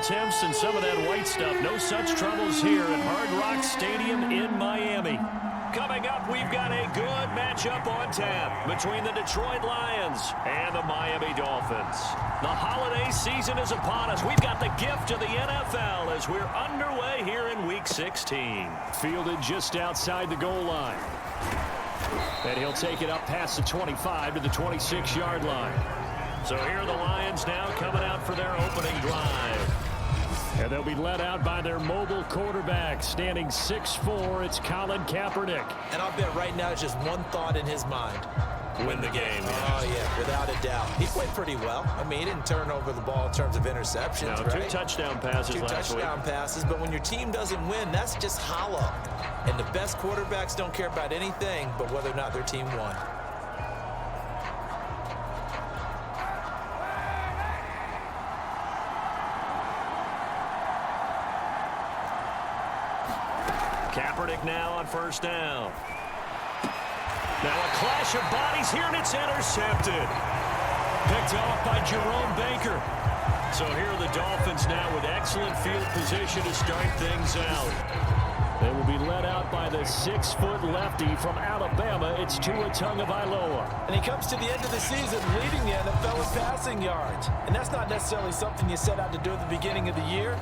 attempts and some of that white stuff. No such troubles here at Hard Rock Stadium in Miami. Coming up, we've got a good matchup on tap between the Detroit Lions and the Miami Dolphins. The holiday season is upon us. We've got the gift of the NFL as we're underway here in Week 16. Fielded just outside the goal line. And he'll take it up past the 25 to the 26-yard line. So here are the Lions now coming out for their opening drive. And they'll be led out by their mobile quarterback, standing 6'4". It's Colin Kaepernick. And I'll bet right now it's just one thought in his mind. Win the game. Oh, yeah, without a doubt. He played pretty well. I mean, he didn't turn over the ball in terms of interceptions, no, right? 2 touchdown passes last week. 2 touchdown passes, but when your team doesn't win, that's just hollow. And the best quarterbacks don't care about anything but whether or not their team won. Kaepernick now on first down. Now a clash of bodies here, and it's intercepted. Picked off by Jerome Baker. So here are the Dolphins now with excellent field position to start things out. They will be led out by the 6-foot lefty from Alabama. It's Tua Tagovailoa. And he comes to the end of the season leading the NFL in passing yards. And that's not necessarily something you set out to do at the beginning of the year,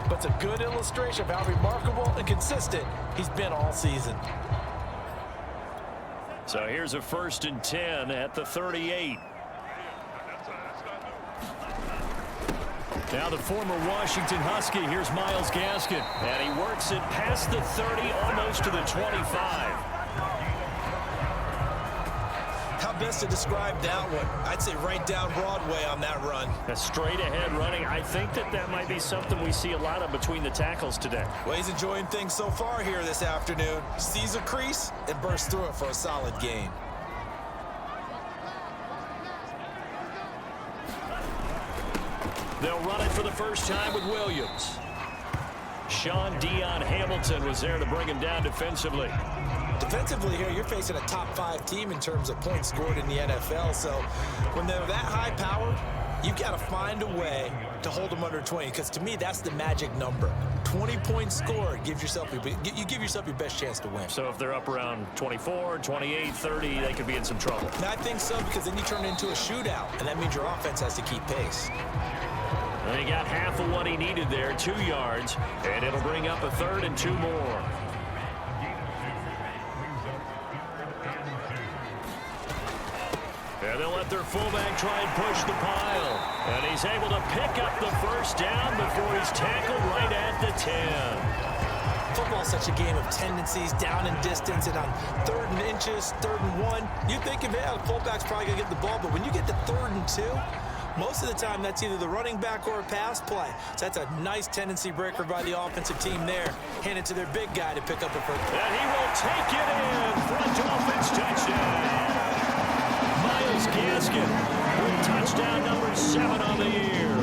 but it's a good illustration of how remarkable and consistent he's been all season. So here's a 1st and 10 at the 38. Now the former Washington Husky, here's Myles Gaskin. And he works it past the 30, almost to the 25. How best to describe downward? I'd say right down Broadway on that run. A straight ahead running. I think that might be something we see a lot of between the tackles today. Well, he's enjoying things so far here this afternoon. Sees a crease and bursts through it for a solid gain. They'll run it for the first time with Williams. Sean Dion Hamilton was there to bring him down defensively. Defensively here, you're facing a top 5 team in terms of points scored in the NFL. So when they're that high powered, you've got to find a way to hold them under 20. Because to me, that's the magic number. 20 points scored gives yourself you give yourself your best chance to win. So if they're up around 24, 28, 30, they could be in some trouble. And I think so, because then you turn it into a shootout, and that means your offense has to keep pace. And he got half of what he needed there, 2 yards, and it'll bring up a 3rd and 2 more. And they'll let their fullback try and push the pile. And he's able to pick up the first down before he's tackled right at the 10. Football's such a game of tendencies, down and distance, and on 3rd and inches, 3rd and 1, you think, man, the fullback's probably going to get the ball, but when you get to 3rd and 2, most of the time that's either the running back or a pass play. So that's a nice tendency breaker by the offensive team there. Hand it to their big guy to pick up the first. And he will take it in for a Dolphins touchdown. Myles Gaskin with touchdown number 7 on the year.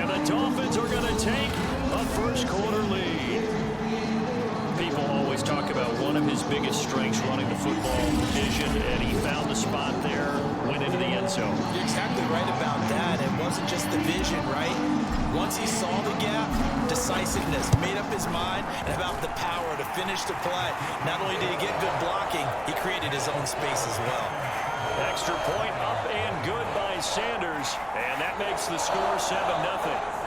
And the Dolphins are going to take a first-quarter lead. People always talk about one of his biggest strengths running the football, vision, and he found the spot there, went into the end zone. You're exactly right about that. It wasn't just the vision, right? Once he saw the gap, decisiveness, made up his mind, and about the power to finish the play. Not only did he get good blocking, he created his own space as well. Extra point up and good by Sanders, and that makes the score 7-0.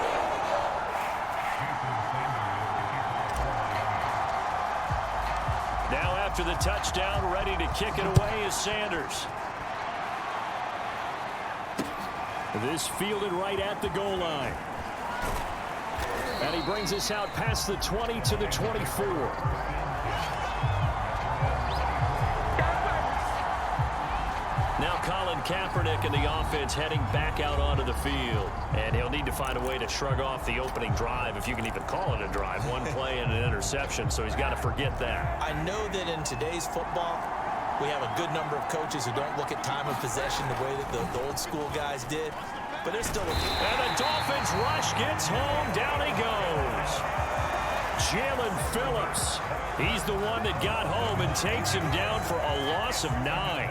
Now after the touchdown, ready to kick it away is Sanders. This fielded right at the goal line. And he brings us out past the 20 to the 24. Now Colin Kaepernick and the offense heading back out onto the field. And he'll need to find a way to shrug off the opening drive, if you can even call it a drive. One play and an interception, so he's got to forget that. I know that in today's football, we have a good number of coaches who don't look at time of possession the way that the old school guys did. But there's still And the Dolphins rush gets home. Down he goes. Jalen Phillips. He's the one that got home and takes him down for a loss of 9.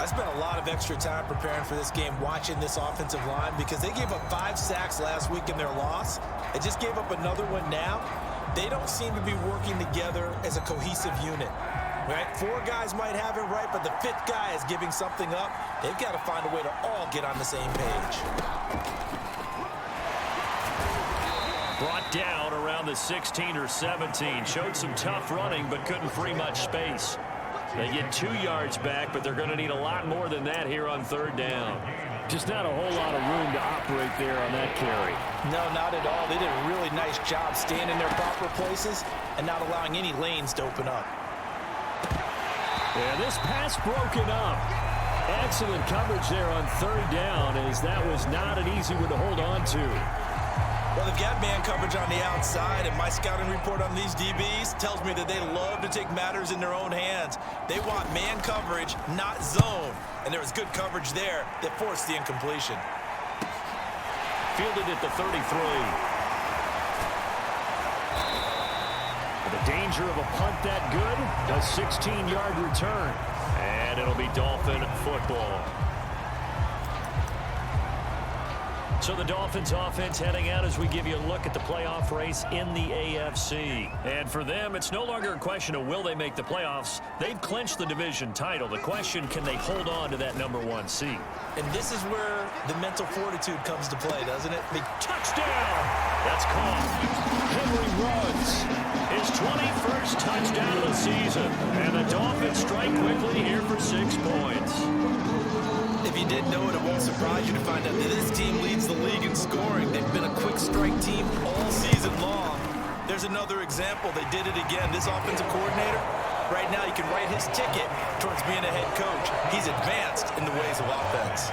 I spent a lot of extra time preparing for this game watching this offensive line because they gave up 5 sacks last week in their loss. They just gave up another one now. They don't seem to be working together as a cohesive unit. Right? 4 guys might have it right, but the 5th guy is giving something up. They've got to find a way to all get on the same page. Brought down around the 16 or 17. Showed some tough running, but couldn't free much space. They get 2 yards back, but they're going to need a lot more than that here on 3rd down. Just not a whole lot of room to operate there on that carry. No, not at all. They did a really nice job staying in their proper places and not allowing any lanes to open up. Yeah, this pass broken up. Excellent coverage there on 3rd down, as that was not an easy one to hold on to. Well, they've got man coverage on the outside, and my scouting report on these DBs tells me that they love to take matters in their own hands. They want man coverage, not zone. And there was good coverage there that forced the incompletion. Fielded at the 33. The danger of a punt that good, a 16-yard return. And it'll be Dolphin football. So the Dolphins offense heading out as we give you a look at the playoff race in the AFC. And for them, it's no longer a question of will they make the playoffs. They've clinched the division title. The question, can they hold on to that #1 seed? And this is where the mental fortitude comes to play, doesn't it? Touchdown! That's caught. Henry runs his 21st touchdown of the season. And the Dolphins strike quickly here for 6 points. If you didn't know it, it won't surprise you to find out that this team leads the league in scoring. They've been a quick strike team all season long. There's another example. They did it again. This offensive coordinator, right now, you can write his ticket towards being a head coach. He's advanced in the ways of offense.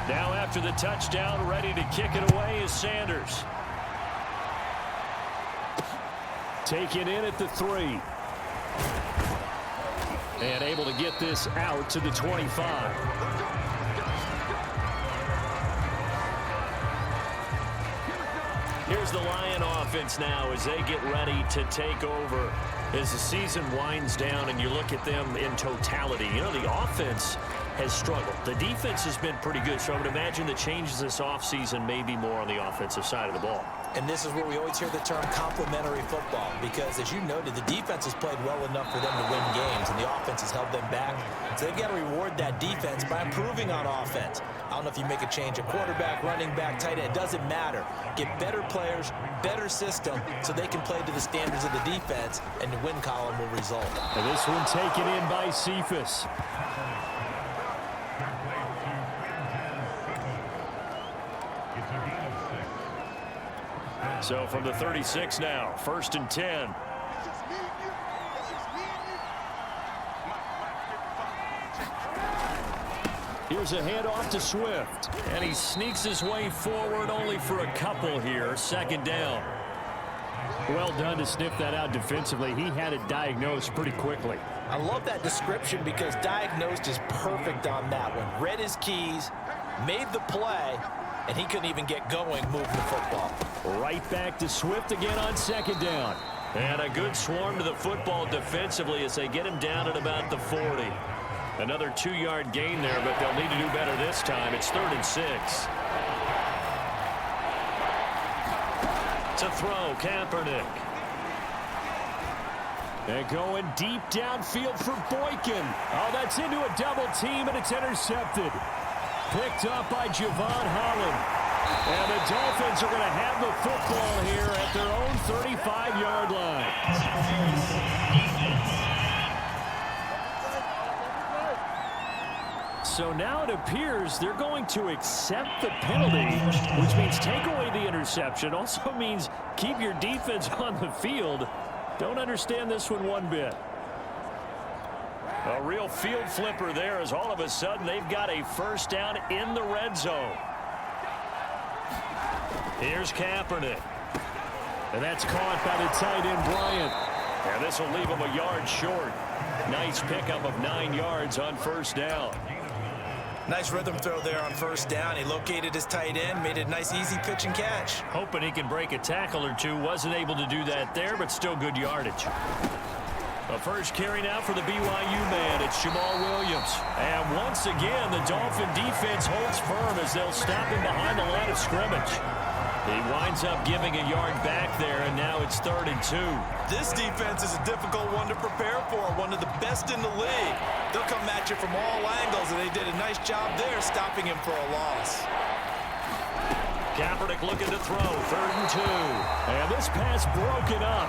Now after the touchdown, ready to kick it away is Sanders. Taken in at the 3. And able to get this out to the 25. Here's the Lion offense now as they get ready to take over as the season winds down and you look at them in totality. You know, the offense has struggled. The defense has been pretty good, so I would imagine the changes this offseason may be more on the offensive side of the ball. And this is where we always hear the term complementary football because, as you noted, the defense has played well enough for them to win games, and the offense has held them back. So they've got to reward that defense by improving on offense. I don't know if you make a change at quarterback, running back, tight end. It doesn't matter. Get better players, better system, so they can play to the standards of the defense, and the win column will result. And this one taken in by Cephas. So from the 36 now, 1st and 10. Here's a handoff to Swift. And he sneaks his way forward only for a couple here. 2nd down. Well done to sniff that out defensively. He had it diagnosed pretty quickly. I love that description because diagnosed is perfect on that one. Read his keys, made the play, and he couldn't even get going moving the football. Right back to Swift again on 2nd down. And a good swarm to the football defensively as they get him down at about the 40. Another 2-yard gain there, but they'll need to do better this time. It's 3rd and 6. To throw, Kaepernick. And going deep downfield for Boykin. Oh, that's into a double team, and it's intercepted. Picked up by Javon Holland. And the Dolphins are going to have the football here at their own 35-yard line. So now it appears they're going to accept the penalty, which means take away the interception. Also means keep your defense on the field. Don't understand this one bit. A real field flipper there as all of a sudden they've got a 1st down in the red zone. Here's Kaepernick. And that's caught by the tight end, Bryant. And this will leave him a yard short. Nice pickup of 9 yards on first down. Nice rhythm throw there on first down. He located his tight end, made it a nice easy pitch and catch. Hoping he can break a tackle or two. Wasn't able to do that there, but still good yardage. A first carry now for the BYU man. It's Jamal Williams. And once again, the Dolphin defense holds firm as they'll stop him behind the line of scrimmage. He winds up giving a yard back there, and now it's 3rd and 2. This defense is a difficult one to prepare for, one of the best in the league. They'll come at you from all angles, and they did a nice job there stopping him for a loss. Kaepernick looking to throw, 3rd and 2. And this pass broken up.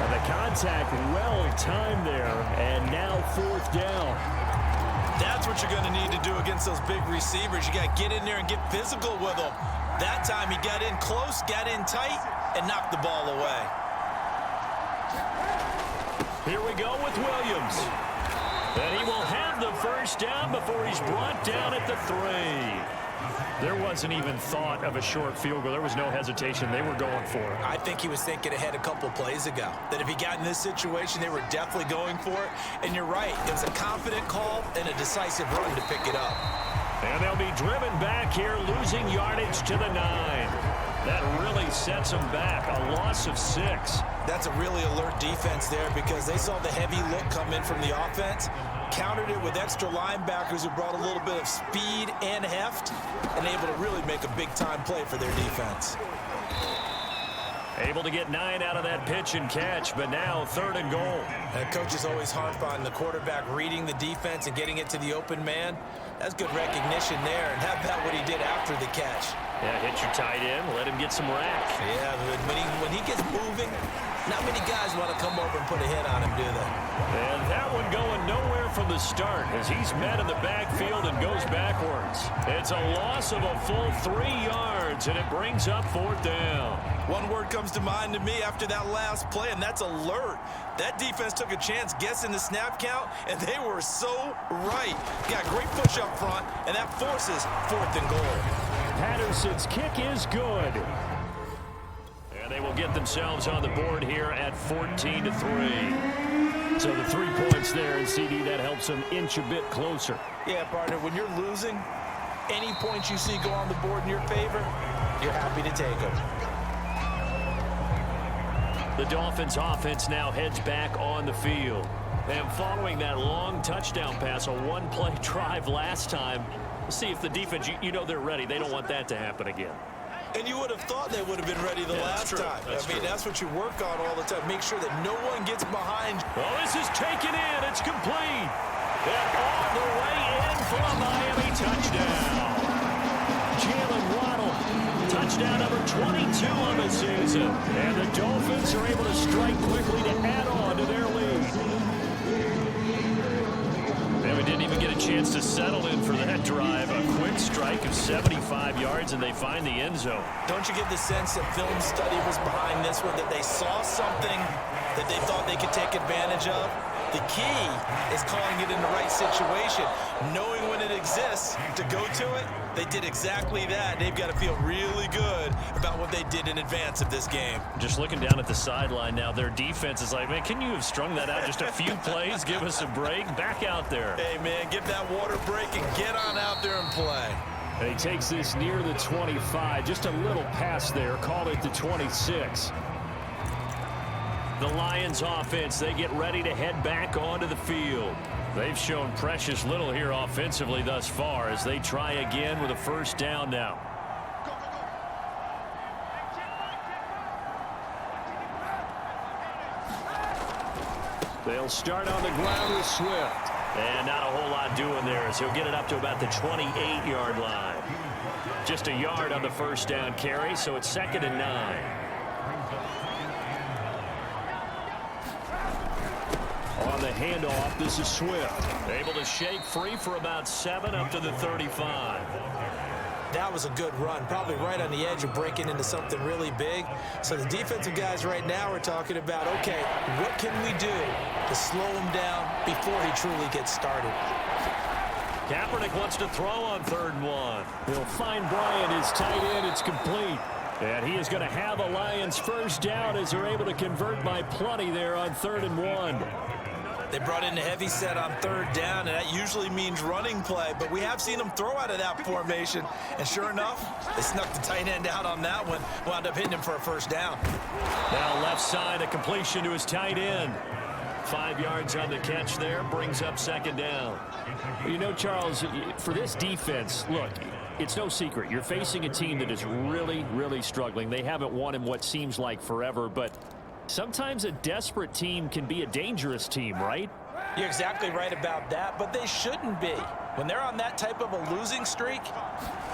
And the contact well timed there, and now 4th down. That's what you're going to need to do against those big receivers. You got to get in there and get physical with them. That time he got in close, got in tight, and knocked the ball away. Here we go with Williams. And he will have the first down before he's brought down at the 3. There wasn't even thought of a short field goal. There was no hesitation. They were going for it. I think he was thinking ahead a couple plays ago, that if he got in this situation, they were definitely going for it. And you're right. It was a confident call and a decisive run to pick it up. And they'll be driven back here, losing yardage to the 9. That really sets them back. A loss of 6. That's a really alert defense there because they saw the heavy look come in from the offense, countered it with extra linebackers who brought a little bit of speed and heft, and able to really make a big-time play for their defense. Able to get 9 out of that pitch and catch, but now 3rd and goal. And coaches always harp on the quarterback reading the defense and getting it to the open man. That's good recognition there, and how about what he did after the catch? Yeah, hit your tight end, let him get some rack. Yeah, when he gets moving, not many guys want to come over and put a hit on him, do they? And that one going nowhere from the start as he's met in the backfield and goes backwards. It's a loss of a full 3 yards, and it brings up 4th down. One word comes to mind to me after that last play, and that's alert. That defense took a chance guessing the snap count, and they were so right. Got great push up front, and that forces 4th and goal. Patterson's kick is good. And they will get themselves on the board here at 14-3. So the 3 points there, and CD, that helps them inch a bit closer. Yeah, partner, when you're losing, any points you see go on the board in your favor, you're happy to take them. The Dolphins offense now heads back on the field. And following that long touchdown pass, a 1-play drive last time, let's see if the defense, you know they're ready. They don't want that to happen again. And you would have thought they would have been ready the last time. That's what you work on all the time. Make sure that no one gets behind. Well, this is taken in. It's complete. And all the way in for a Miami touchdown. Jalen Waddle, touchdown number 22 on the season. And the Dolphins are able to strike quickly to add on to their lead. And we didn't even get a chance to settle in for that drive. A quick strike of 75 yards, and they find the end zone. Don't you get the sense that film study was behind this one, that they saw something that they thought they could take advantage of? The key is calling it in the right situation, knowing when it exists to go to it. They did exactly that. They've got to feel really good about what they did in advance of this game. Just looking down at the sideline now, their defense is like, man, can you have strung that out just a few plays? Give us a break. Back out there. Hey, man, give that water break and get on out there and play. And he takes this near the 25. Just a little pass there. Call it the 26. The Lions offense, they get ready to head back onto the field. They've shown precious little here offensively thus far as they try again with a first down now. They'll start on the ground with Swift. And not a whole lot doing there as he'll get it up to about the 28-yard line. Just a yard on the first down carry, so it's 2nd and 9. On the handoff, this is Swift. Able to shake free for about 7 up to the 35. That was a good run, probably right on the edge of breaking into something really big. So the defensive guys right now are talking about, okay, what can we do to slow him down before he truly gets started? Kaepernick wants to throw on 3rd and 1. He'll find Bryant, his tight end. It's complete. And he is going to have a Lions first down as they're able to convert by plenty there on 3rd and 1. They brought in a heavy set on third down, and that usually means running play, but we have seen them throw out of that formation, and sure enough, they snuck the tight end out on that one, wound up hitting him for a first down. Now left side, a completion to his tight end. 5 yards on the catch there, brings up second down. You know, Charles, for this defense, look, it's no secret. You're facing a team that is really, really struggling. They haven't won in what seems like forever, but sometimes a desperate team can be a dangerous team, right? You're exactly right about that, but they shouldn't be. When they're on that type of a losing streak,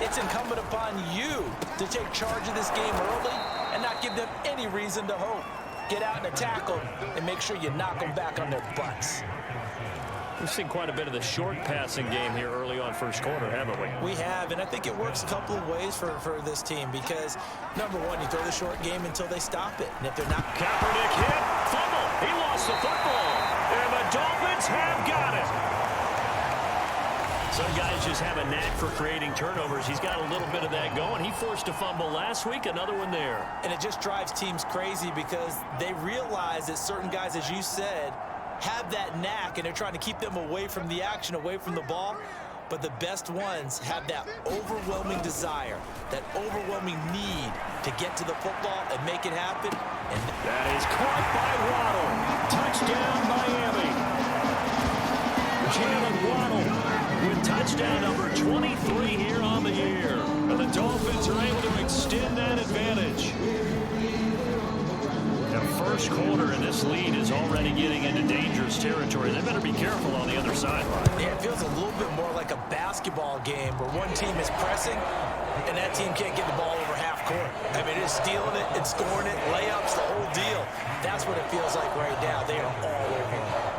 it's incumbent upon you to take charge of this game early and not give them any reason to hope. Get out and attack them and make sure you knock them back on their butts. We've seen quite a bit of the short passing game here early on first quarter, haven't we? We have, and I think it works a couple of ways for this team because, number one, you throw the short game until they stop it. And if they're not... Kaepernick hit, fumble. He lost the football, and the Dolphins have got it. Some guys just have a knack for creating turnovers. He's got a little bit of that going. He forced a fumble last week, another one there. And it just drives teams crazy because they realize that certain guys, as you said, have that knack, and they're trying to keep them away from the action, away from the ball. But the best ones have that overwhelming desire, that overwhelming need to get to the football and make it happen. And that is caught by Waddle. Touchdown, Miami. Jalen Waddle with touchdown number 23 here on the year. And the Dolphins are able to extend that advantage. The first quarter in this lead is already getting into dangerous territory. They better be careful on the other sideline. Yeah, it feels a little bit more like a basketball game where one team is pressing and that team can't get the ball over half court. I mean, it's stealing it, it's scoring it, layups, the whole deal. That's what it feels like right now. They are all over it.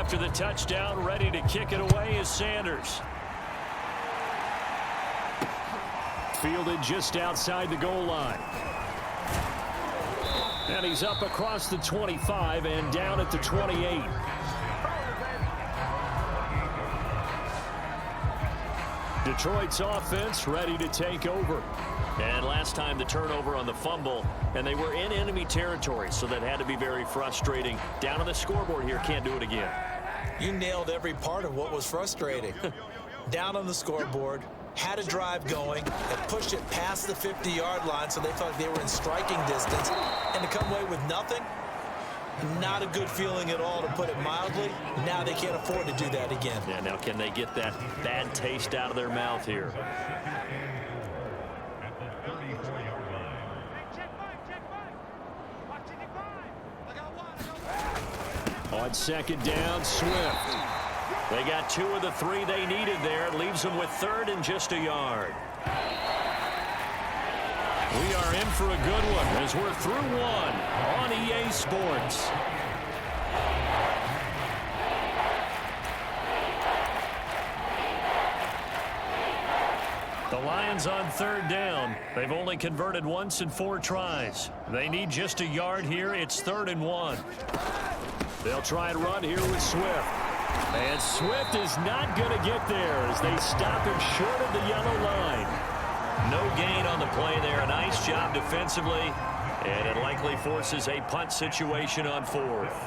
After the touchdown, ready to kick it away is Sanders. Fielded just outside the goal line. And he's up across the 25 and down at the 28. Detroit's offense ready to take over. And last time the turnover on the fumble, and they were in enemy territory, so that had to be very frustrating. Down on the scoreboard here, can't do it again. You nailed every part of what was frustrating. Down on the scoreboard, had a drive going, and pushed it past the 50-yard line so they felt like they were in striking distance, and to come away with nothing, not a good feeling at all, to put it mildly. Now they can't afford to do that again. Yeah, now can they get that bad taste out of their mouth here? On second down, Swift. They got 2 of the 3 they needed there. It leaves them with third and just a yard. We are in for a good one as we're through one on EA Sports. The Lions on third down. They've only converted once in 4 tries. They need just a yard here. It's 3rd and 1. They'll try and run here with Swift. And Swift is not going to get there as they stop him short of the yellow line. No gain on the play there. Nice job defensively. And it likely forces a punt situation on fourth.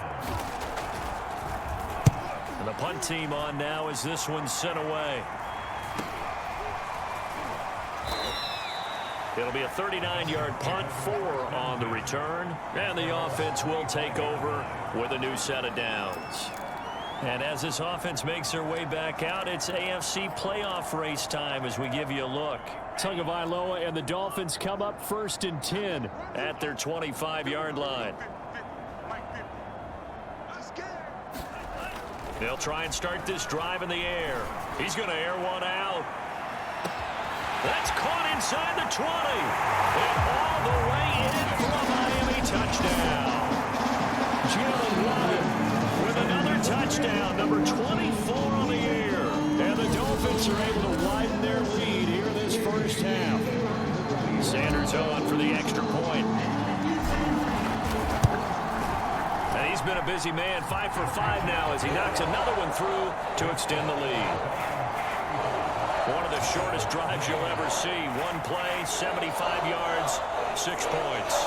And the punt team on now as this one's sent away. It'll be a 39-yard punt, 4 on the return. And the offense will take over with a new set of downs. And as this offense makes their way back out, it's AFC playoff race time as we give you a look. Tagovailoa and the Dolphins come up 1st and 10 at their 25-yard line. They'll try and start this drive in the air. He's going to air one out. That's caught inside the 20. And all the way in for a Miami touchdown. Jalen Waddle with another touchdown, number 24 on the year. And the Dolphins are able to widen their lead here in this first half. Sanders on for the extra point. And he's been a busy man, 5 for 5 now as he knocks another one through to extend the lead. One of the shortest drives you'll ever see. One play, 75 yards, 6 points.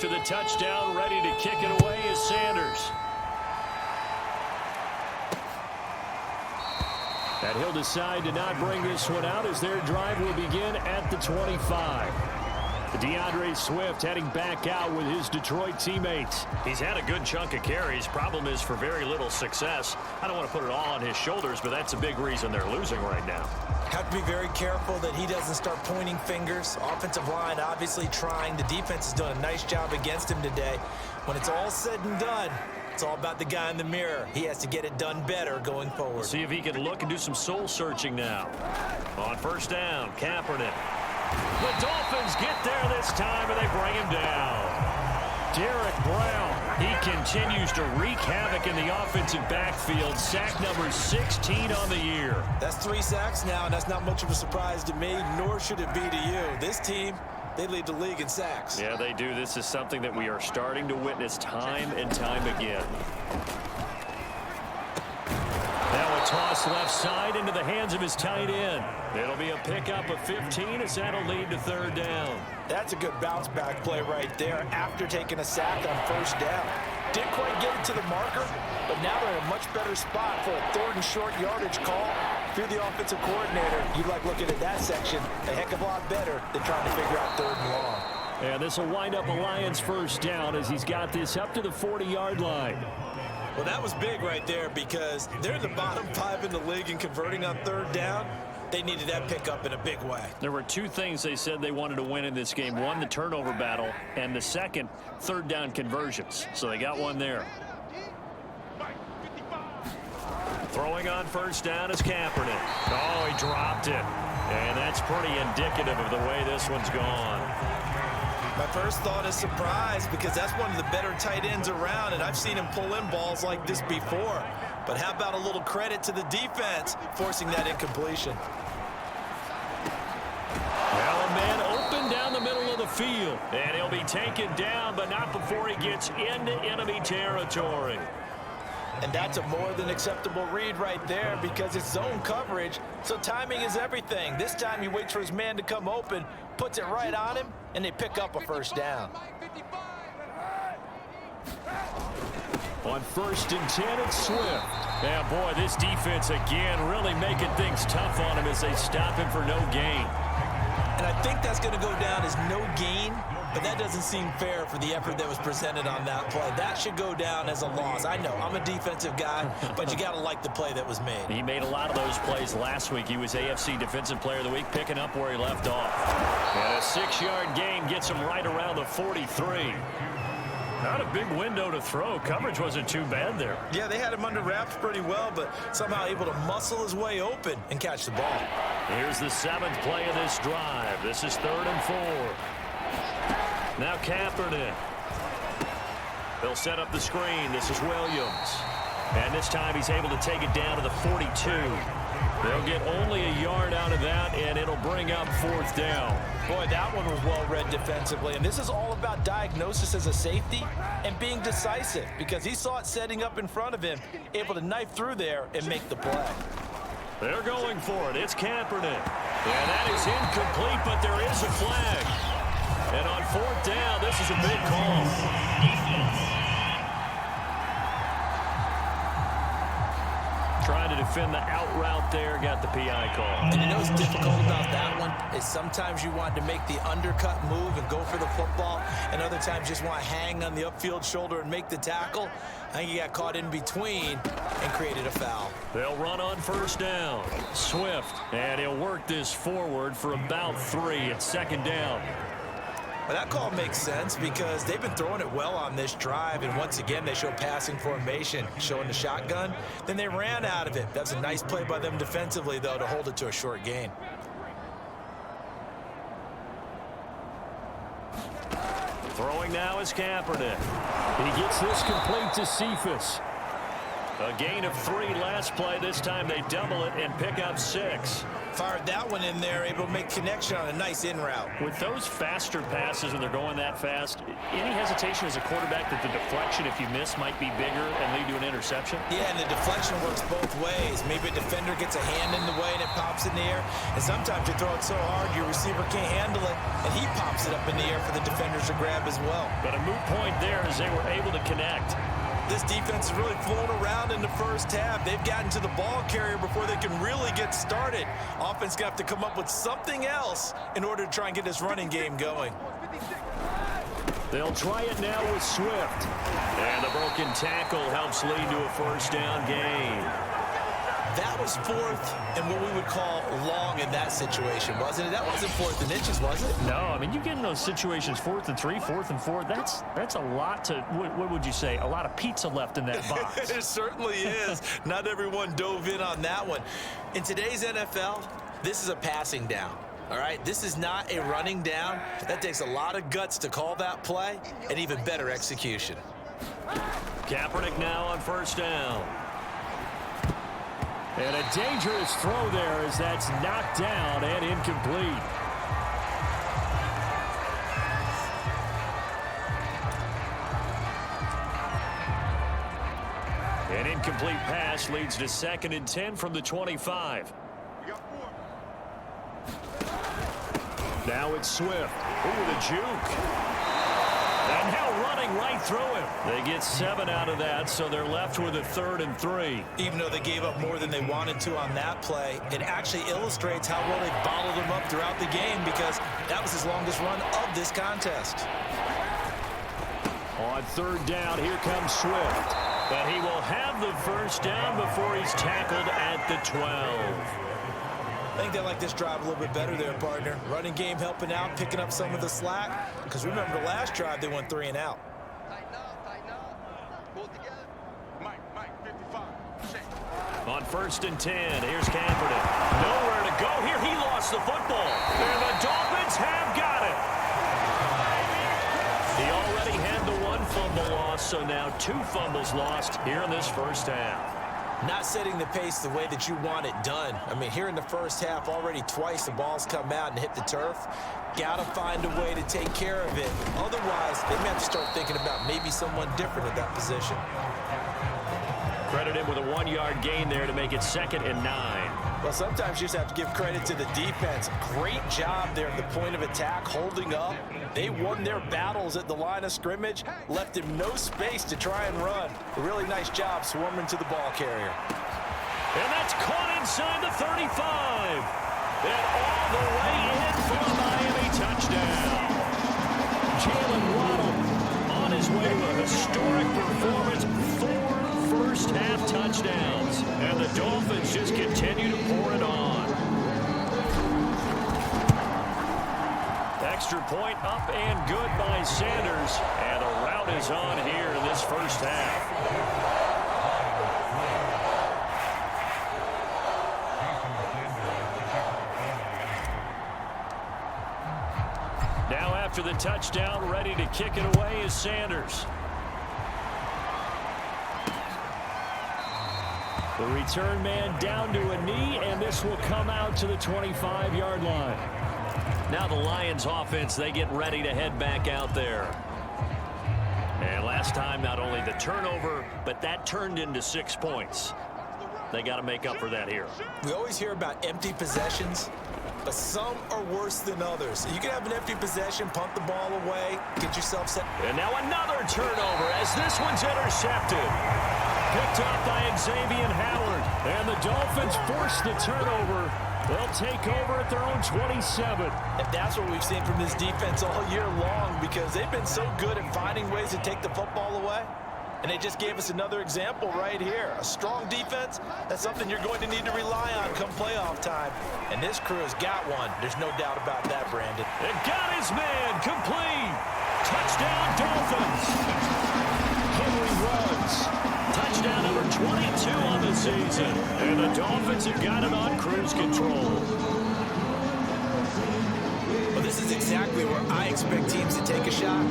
To the touchdown, ready to kick it away is Sanders. And he'll decide to not bring this one out as their drive will begin at the 25. DeAndre Swift heading back out with his Detroit teammates. He's had a good chunk of carries. Problem is for very little success. I don't want to put it all on his shoulders, but that's a big reason they're losing right now. Have to be very careful that he doesn't start pointing fingers. Offensive line obviously trying. The defense has done a nice job against him today. When it's all said and done, it's all about the guy in the mirror. He has to get it done better going forward. See if he can look and do some soul searching now. On first down, Kaepernick. The Dolphins get there this time and they bring him down. Derek Brown, he continues to wreak havoc in the offensive backfield. Sack number 16 on the year. That's 3 sacks now, and that's not much of a surprise to me, nor should it be to you. This team, they lead the league in sacks. Yeah, they do. This is something that we are starting to witness time and time again. Now a toss left side into the hands of his tight end. It'll be a pickup of 15 as that'll lead to 3rd down. That's a good bounce back play right there after taking a sack on first down. Didn't quite get it to the marker, but now they're in a much better spot for a 3rd and short yardage call. If you're the offensive coordinator, you like looking at that section a heck of a lot better than trying to figure out 3rd and long. And this will wind up a Lions first down as he's got this up to the 40-yard line. Well, that was big right there because they're in the bottom 5 in the league in converting on 3rd down. They needed that pickup in a big way. There were 2 things they said they wanted to win in this game. One, the turnover battle, and the second, 3rd down conversions. So they got one there. Throwing on first down is Kaepernick. Oh, he dropped it. And that's pretty indicative of the way this one's gone. My first thought is surprise because that's one of the better tight ends around, and I've seen him pull in balls like this before. But how about a little credit to the defense forcing that incompletion? Well, a man open down the middle of the field. And he'll be taken down, but not before he gets into enemy territory. And that's a more than acceptable read right there because it's zone coverage, so timing is everything. This time he waits for his man to come open, puts it right on him, and they pick up a first down. On 1st and 10, it's Swift. Yeah, boy, this defense again really making things tough on him as they stop him for no gain. And I think that's going to go down as no gain, but that doesn't seem fair for the effort that was presented on that play. That should go down as a loss. I know, I'm a defensive guy, but you got to like the play that was made. He made a lot of those plays last week. He was AFC Defensive Player of the Week, picking up where he left off. And a 6-yard gain gets him right around the 43. Not a big window to throw. Coverage wasn't too bad there. Yeah, they had him under wraps pretty well, but somehow able to muscle his way open and catch the ball. Here's the 7th play of this drive. This is 3rd and 4. Now Kaepernick. They'll set up the screen. This is Williams. And this time he's able to take it down to the 42. They'll get only a yard out of that, and it'll bring up 4th down. Boy, that one was well read defensively, and this is all about diagnosis as a safety and being decisive because he saw it setting up in front of him, able to knife through there and make the play. They're going for it. It's Kaepernick. And that is incomplete, but there is a flag. And on 4th down, this is a big call. Trying to defend the out route there, got the PI call. And you know what's difficult about that one is sometimes you want to make the undercut move and go for the football, and other times you just want to hang on the upfield shoulder and make the tackle. I think he got caught in between and created a foul. They'll run on 1st down. Swift, and he'll work this forward for about 3. It's 2nd down. Well, that call makes sense because they've been throwing it well on this drive, and once again they show passing formation, showing the shotgun. Then they ran out of it. That's a nice play by them defensively, though, to hold it to a short gain. Throwing now is Kaepernick. He gets this complete to Cephas. A gain of 3 last play. This time they double it and pick up 6. Fired that one in there, able to make connection on a nice in route. With those faster passes when they're going that fast, any hesitation as a quarterback that the deflection, if you miss, might be bigger and lead to an interception? Yeah, and the deflection works both ways. Maybe a defender gets a hand in the way and it pops in the air. And sometimes you throw it so hard your receiver can't handle it, and he pops it up in the air for the defenders to grab as well. But a moot point there as they were able to connect. This defense is really flown around in the first half. They've gotten to the ball carrier before they can really get started. Offense got to come up with something else in order to try and get this running game going. They'll try it now with Swift. And the broken tackle helps lead to a 1st down gain. That was 4th and what we would call long in that situation, wasn't it? That wasn't 4th and inches, was it? No, I mean, you get in those situations 4th and 3, 4th and 4. That's a lot to, what would you say, a lot of pizza left in that box. It certainly is. Not everyone dove in on that one. In today's NFL, this is a passing down. All right, this is not a running down. That takes a lot of guts to call that play and even better execution. Kaepernick now on 1st down. And a dangerous throw there as that's knocked down and incomplete. An incomplete pass leads to 2nd and 10 from the 25. Now it's Swift. Ooh, the juke. And now running right through him. They get 7 out of that, so they're left with a 3rd and 3. Even though they gave up more than they wanted to on that play, it actually illustrates how well they bottled them up throughout the game because that was his longest run of this contest. On 3rd down, here comes Swift. But he will have the 1st down before he's tackled at the 12. I think they like this drive a little bit better there, partner. Running game helping out, picking up some of the slack. Because remember, the last drive, they went 3 and out. On 1st and 10, here's Kaepernick. Nowhere to go here. He lost the football. And the Dolphins have got it. He already had the 1 fumble loss, so now 2 fumbles lost here in this first half. Not setting the pace the way that you want it done. I mean, here in the first half, already twice the ball's come out and hit the turf. Got to find a way to take care of it. Otherwise, they may have to start thinking about maybe someone different at that position. Credit him with a 1-yard gain there to make it 2nd and 9. Well, sometimes you just have to give credit to the defense. Great job there at the point of attack, holding up. They won their battles at the line of scrimmage, left him no space to try and run. A really nice job swarming to the ball carrier. And that's caught inside the 35. And all the way in for a Miami touchdown. Jalen Waddle on his way to a historic performance. 4 first-half touchdowns. And the Dolphins just continue to pour it on. Extra extra point up and good by Sanders. And the rout is on here in this first half. Now after the touchdown, ready to kick it away is Sanders. The return man down to a knee, and this will come out to the 25-yard line. Now the Lions offense, they get ready to head back out there. And last time, not only the turnover, but that turned into 6 points. They got to make up for that here. We always hear about empty possessions, but some are worse than others. You can have an empty possession, punt the ball away, get yourself set. And now another turnover as this one's intercepted. Picked up by Xavier Howard. And the Dolphins force the turnover. They'll take over at their own 27. And that's what we've seen from this defense all year long, because they've been so good at finding ways to take the football away. And they just gave us another example right here. A strong defense, that's something you're going to need to rely on come playoff time. And this crew has got one. There's no doubt about that, Brandon. And got his man complete. Touchdown, Dolphins. Henry runs. Touchdown number 22 on the season. And the Dolphins have got it on cruise control. Well, this is exactly where I expect teams to take a shot.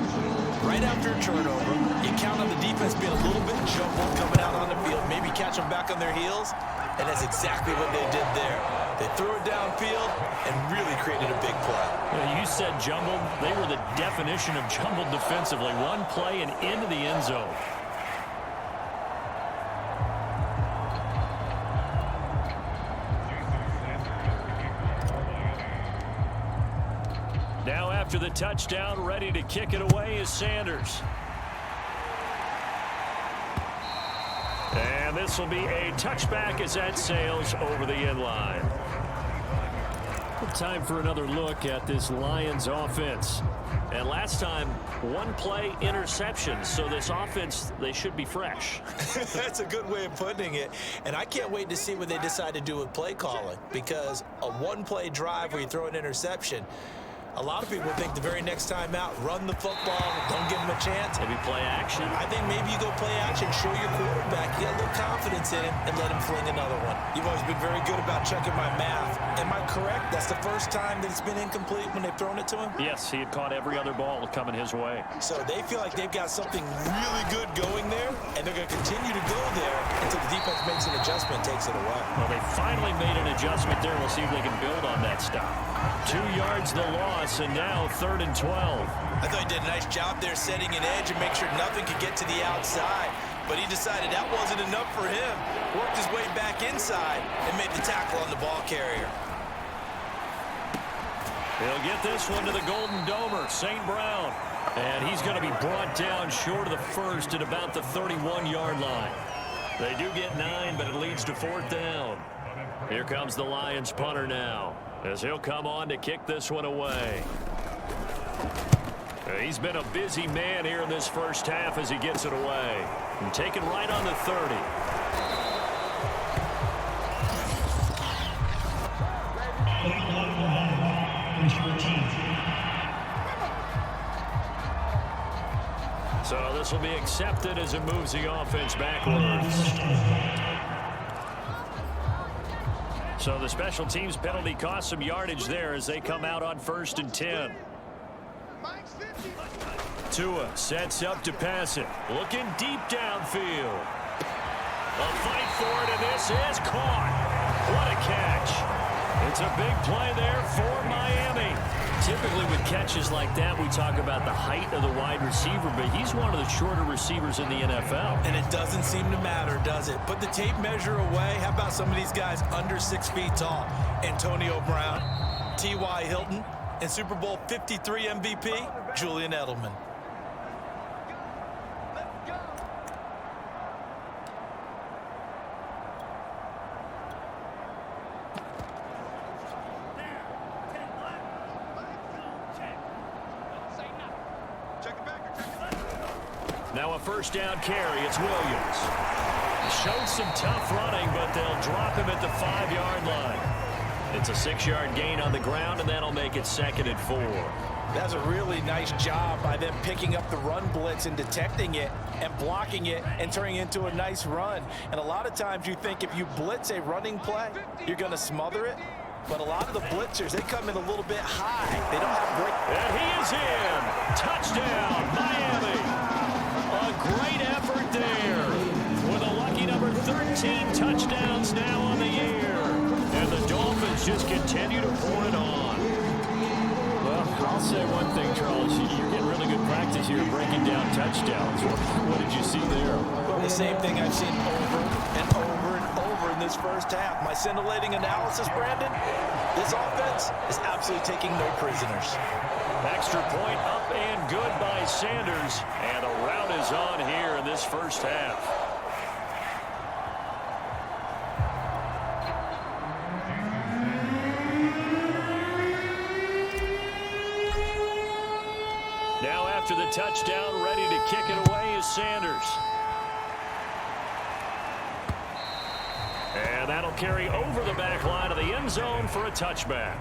Right after a turnover, you count on the defense being a little bit jumbled coming out on the field, maybe catch them back on their heels, and that's exactly what they did there. They threw it downfield and really created a big play. You said jumbled. They were the definition of jumbled defensively. One play and into the end zone. Now after the touchdown, ready to kick it away is Sanders. And this will be a touchback as that sails over the end line. Time for another look at this Lions offense. And last time, one play interception. So this offense, they should be fresh. That's a good way of putting it. And I can't wait to see what they decide to do with play calling, because a one-play drive where you throw an interception, a lot of people think the very next time out, run the football, don't give them a chance. Maybe play action. I think maybe you go play action, show your quarterback, you got a little confidence in him, and let him fling another one. You've always been very good about checking my math. Am I correct? That's the first time that it's been incomplete when they've thrown it to him? Yes, he had caught every other ball coming his way. So they feel like they've got something really good going there, and they're going to continue to go there until the defense makes an adjustment and takes it away. Well, they finally made an adjustment there. We'll see if they can build on that stop. 2 yards the loss, and now 3rd and 12. I thought he did a nice job there setting an edge and make sure nothing could get to the outside. But he decided that wasn't enough for him. Worked his way back inside and made the tackle on the ball carrier. He'll get this one to the Golden Domer, St. Brown. And he's going to be brought down short of the first at about the 31-yard line. They do get 9, but it leads to 4th down. Here comes the Lions punter now, as he'll come on to kick this one away. He's been a busy man here in this first half as he gets it away. And taken right on the 30. So this will be accepted as it moves the offense backwards. So the special teams penalty cost some yardage there as they come out on 1st and 10. Tua sets up to pass it. Looking deep downfield. A fight for it, and this is caught. What a catch. It's a big play there for Miami. Typically with catches like that, we talk about the height of the wide receiver, but he's one of the shorter receivers in the NFL. And it doesn't seem to matter, does it? Put the tape measure away. How about some of these guys under 6 feet tall? Antonio Brown, T.Y. Hilton, and Super Bowl 53 MVP, Julian Edelman. Now a first down carry. It's Williams. Showed some tough running, but they'll drop him at the 5-yard line. It's a 6-yard gain on the ground, and that'll make it 2nd and 4. That's a really nice job by them picking up the run blitz and detecting it and blocking it and turning it into a nice run. And a lot of times you think if you blitz a running play, you're going to smother it. But a lot of the blitzers, they come in a little bit high. They don't have great... And he is in. Touchdown, Miami. A great effort there. With a lucky number 13 touchdowns now on the year. And the Dolphins just continue to pour it on. Well, I'll say one thing, Charles. You're getting really good practice here breaking down touchdowns. What did you see there? Well, the same thing I've seen over and over and over in this first half. My scintillating analysis, Brandon, this offense is absolutely taking no prisoners. Extra point up and good by Sanders. And a rout is on here in this first half. Now after the touchdown, ready to kick it away is Sanders. And that'll carry over the back line of the end zone for a touchback.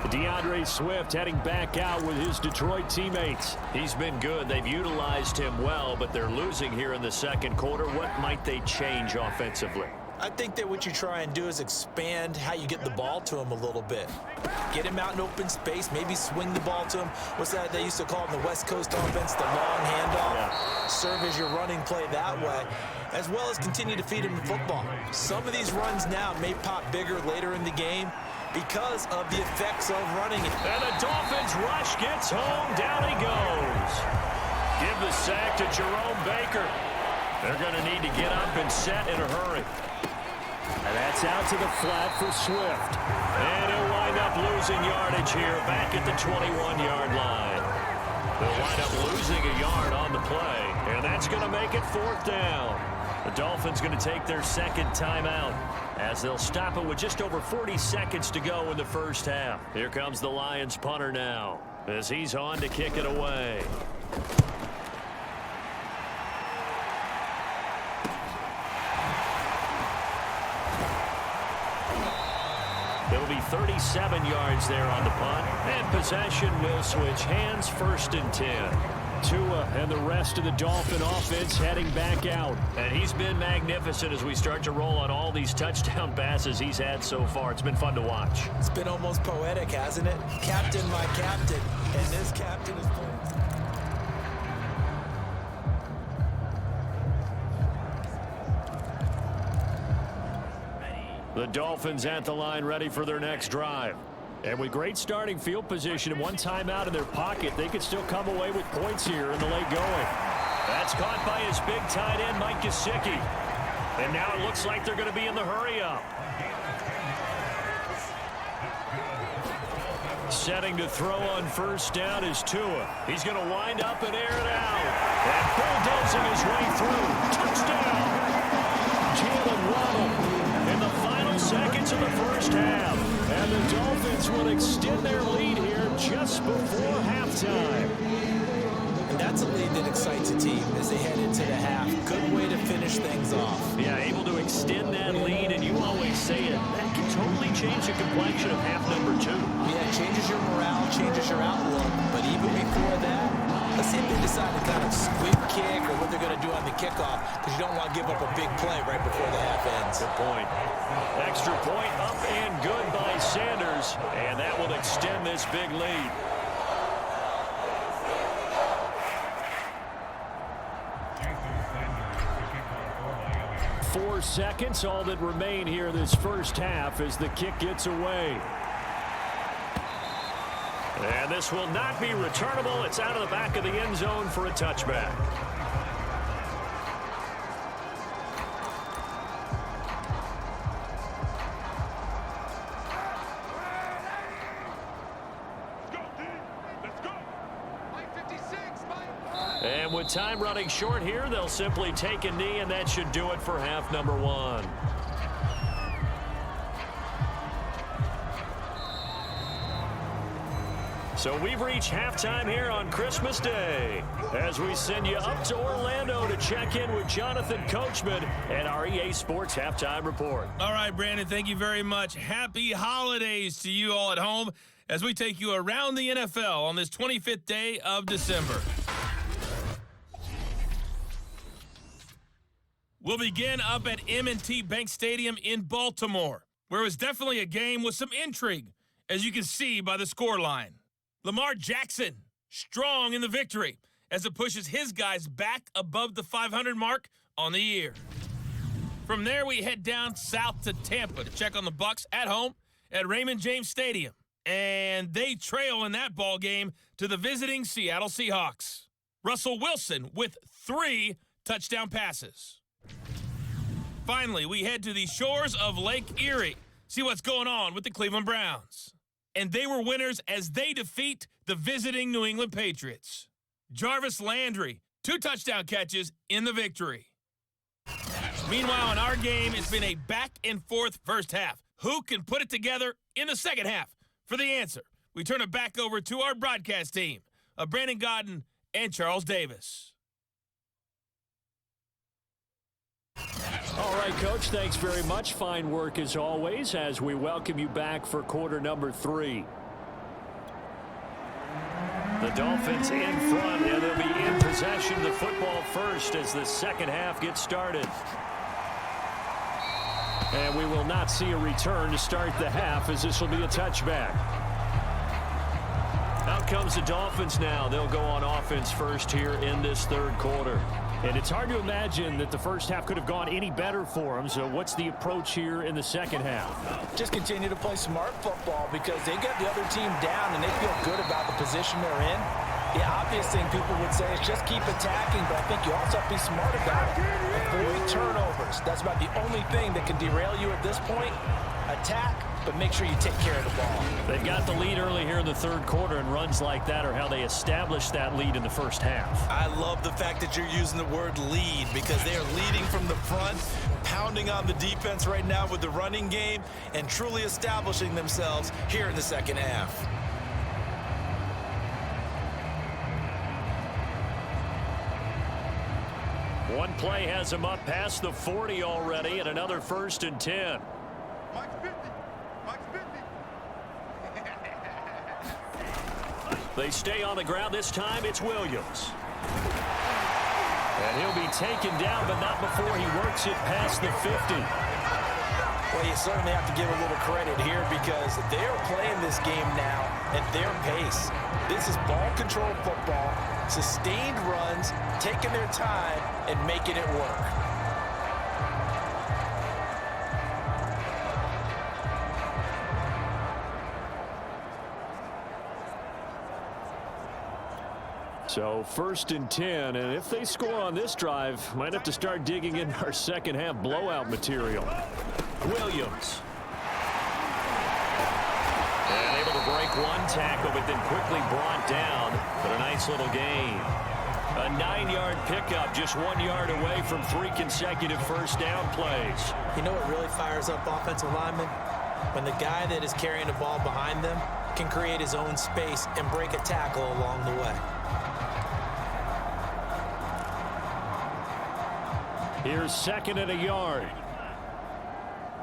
DeAndre Swift heading back out with his Detroit teammates. He's been good. They've utilized him well, but they're losing here in the second quarter. What might they change offensively? I think that what you try and do is expand how you get the ball to him a little bit. Get him out in open space, maybe swing the ball to him. What's that they used to call in the West Coast offense, the long handoff? Yeah. Serve as your running play that way, as well as continue to feed him the football. Some of these runs now may pop bigger later in the game because of the effects of running it. And the Dolphins rush gets home. Down he goes. Give the sack to Jerome Baker. They're going to need to get up and set in a hurry. And that's out to the flat for Swift. And he'll wind up losing yardage here back at the 21-yard line. They'll wind up losing a yard on the play. And that's going to make it 4th down. The Dolphins going to take their second timeout as they'll stop it with just over 40 seconds to go in the first half. Here comes the Lions punter now as he's on to kick it away. It'll be 37 yards there on the punt. And possession will switch hands, 1st and 10. Tua and the rest of the Dolphin offense heading back out. And he's been magnificent as we start to roll on all these touchdown passes he's had so far. It's been fun to watch. It's been almost poetic, hasn't it? Captain, my captain. And this captain is playing. The Dolphins at the line ready for their next drive. And with great starting field position and one timeout in their pocket, they could still come away with points here in the late going. That's caught by his big tight end, Mike Gesicki. And now it looks like they're going to be in the hurry-up. Setting to throw on 1st down is Tua. He's going to wind up and air it out. And bulldozing his way through. Touchdown! Jalen Waddle in the final seconds of the first half. And the Dolphins will extend their lead here just before halftime. And that's a lead that excites a team as they head into the half. Good way to finish things off. Yeah, able to extend that lead, and you always say it, that can totally change the complexion of half number 2. Yeah, it changes your morale, changes your outlook. But even before that, let's see if they decide to kind of squib kick or what they're going to do on the kickoff, because you don't want to give up a big play right before the half ends. Good point. Extra point up and good by Sanders, and that will extend this big lead. Four seconds, all that remain here this first half as the kick gets away. And this will not be returnable. It's out of the back of the end zone for a touchback. And with time running short here, they'll simply take a knee, and that should do it for half number 1. So we've reached halftime here on Christmas Day as we send you up to Orlando to check in with Jonathan Coachman and our EA Sports Halftime Report. All right, Brandon, thank you very much. Happy holidays to you all at home as we take you around the NFL on this 25th day of December. We'll begin up at M&T Bank Stadium in Baltimore, where it was definitely a game with some intrigue, as you can see by the scoreline. Lamar Jackson, strong in the victory as it pushes his guys back above the 500 mark on the year. From there, we head down south to Tampa to check on the Bucs at home at Raymond James Stadium. And they trail in that ball game to the visiting Seattle Seahawks. Russell Wilson with 3 touchdown passes. Finally, we head to the shores of Lake Erie, see what's going on with the Cleveland Browns. And they were winners as they defeat the visiting New England Patriots. Jarvis Landry, 2 touchdown catches in the victory. Meanwhile, in our game, it's been a back-and-forth first half. Who can put it together in the second half? For the answer, we turn it back over to our broadcast team of Brandon Godden and Charles Davis. All right, Coach, thanks very much. Fine work as always as we welcome you back for quarter number 3. The Dolphins in front, and they'll be in possession of the football first as the second half gets started. And we will not see a return to start the half as this will be a touchback. Out comes the Dolphins now. They'll go on offense first here in this third quarter. And it's hard to imagine that the first half could have gone any better for them. So what's the approach here in the second half? Just continue to play smart football because they get the other team down and they feel good about the position they're in. The obvious thing people would say is just keep attacking, but I think you also have to be smart about it. Avoid turnovers. That's about the only thing that can derail you at this point. Attack, but make sure you take care of the ball. They've got the lead early here in the third quarter, and runs like that are how they established that lead in the first half. I love the fact that you're using the word lead because they are leading from the front, pounding on the defense right now with the running game, and truly establishing themselves here in the second half. One play has them up past the 40 already, and another 1st and 10. Mike's 50. Mike's 50. They stay on the ground. This time it's Williams. And he'll be taken down, but not before he works it past the 50. Well, you certainly have to give a little credit here because they're playing this game now at their pace. This is ball control football, sustained runs, taking their time, and making it work. So 1st and 10, and if they score on this drive, might have to start digging in our second half blowout material. Williams. And able to break one tackle, but then quickly brought down. But a nice little gain. A 9-yard pickup, just 1 yard away from 3 consecutive first down plays. You know what really fires up offensive linemen? When the guy that is carrying the ball behind them can create his own space and break a tackle along the way. Here's 2nd and a yard.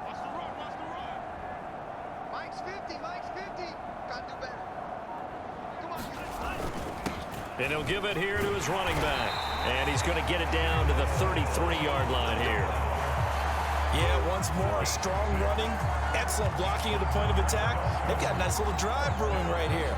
Watch the run. Watch the run. Mike's 50. Mike's 50. Gotta do better. Come on. And he'll give it here to his running back. And he's going to get it down to the 33-yard line here. Yeah, once more, strong running, excellent blocking at the point of attack. They've got a nice little drive brewing right here.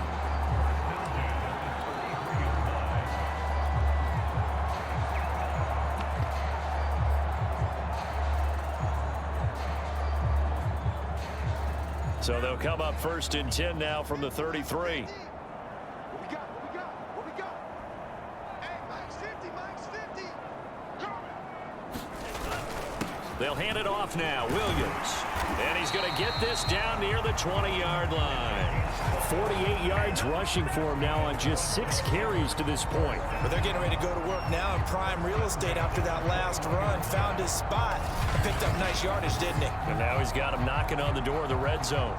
So they'll come up 1st and 10 now from the 33. What we got? What we got? What we got? Hey, Mike's 50. Mike's 50. They'll hand it off now. Williams. And he's going to get this down near the 20-yard line. 48 yards rushing for him now on just 6 carries to this point. But they're getting ready to go to work now in prime real estate after that last run. Found his spot and picked up nice yardage, didn't he? And now he's got him knocking on the door of the red zone.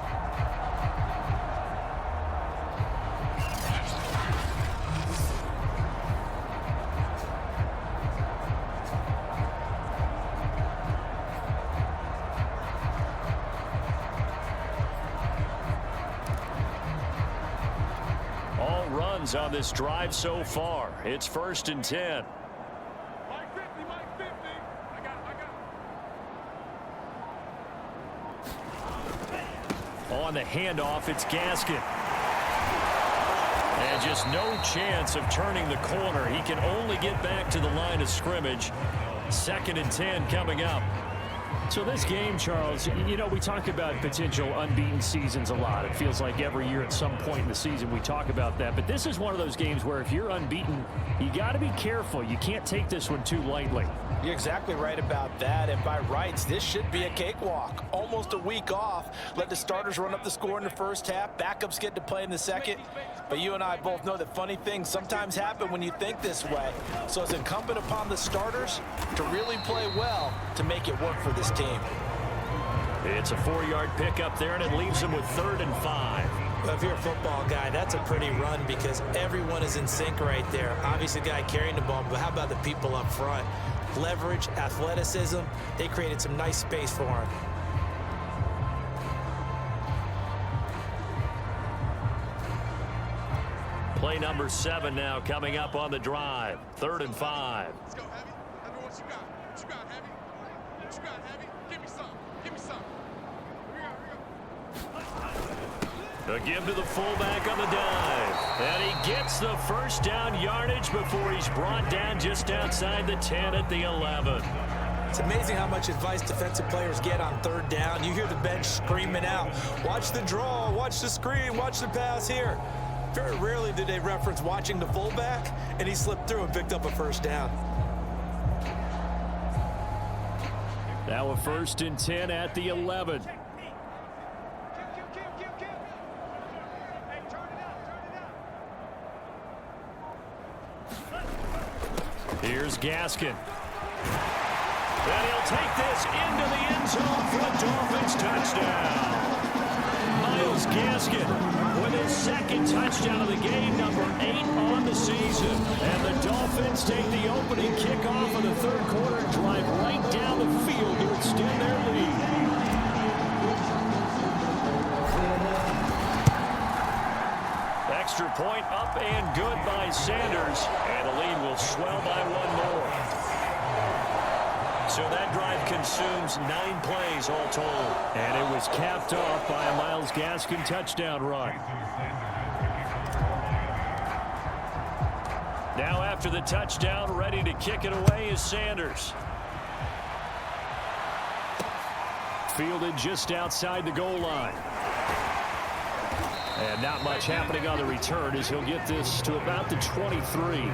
Dolphins on this drive so far. It's 1st and 10. Mike 50, Mike 50. I got it. On the handoff, it's Gaskin. And just no chance of turning the corner. He can only get back to the line of scrimmage. 2nd and 10 coming up. So this game, Charles, you know, we talk about potential unbeaten seasons a lot. It feels like every year at some point in the season we talk about that. But this is one of those games where if you're unbeaten, you got to be careful. You can't take this one too lightly. You're exactly right about that, and by rights, this should be a cakewalk. Almost a week off. Let the starters run up the score in the first half. Backups get to play in the second. But you and I both know that funny things sometimes happen when you think this way. So it's incumbent upon the starters to really play well to make it work for this team. It's a 4-yard pickup there, and it leaves them with 3rd and 5. Well, if you're a football guy, that's a pretty run because everyone is in sync right there. Obviously, the guy carrying the ball, but how about the people up front? Leverage, athleticism, they created some nice space for him. Play number 7 now coming up on the drive. 3rd and 5. Let's go, Heavy. I know what you got. What you got, Heavy? What you got, Heavy? Give me some. Give me some. Here we go. A give to the fullback on the dive. And he gets the first down yardage before he's brought down just outside the 10 at the 11. It's amazing how much advice defensive players get on 3rd down. You hear the bench screaming out, watch the draw, watch the screen, watch the pass here. Very rarely do they reference watching the fullback, and he slipped through and picked up a first down. Now a 1st and 10 at the 11. Hey, turn it out. Here's Gaskin. And he'll take this into the end zone for a Dolphins touchdown. Myles Gaskin with his 2nd touchdown of the game, number 8 on the season. And the Dolphins take the opening kickoff of the 3rd quarter and drive right down the field to extend their lead. Extra point up and good by Sanders. And the lead will swell by 1 more. So that drive consumes 9 plays all told. And it was capped off by a Myles Gaskin touchdown run. Now after the touchdown, ready to kick it away is Sanders. Fielded just outside the goal line. And not much happening on the return as he'll get this to about the 23.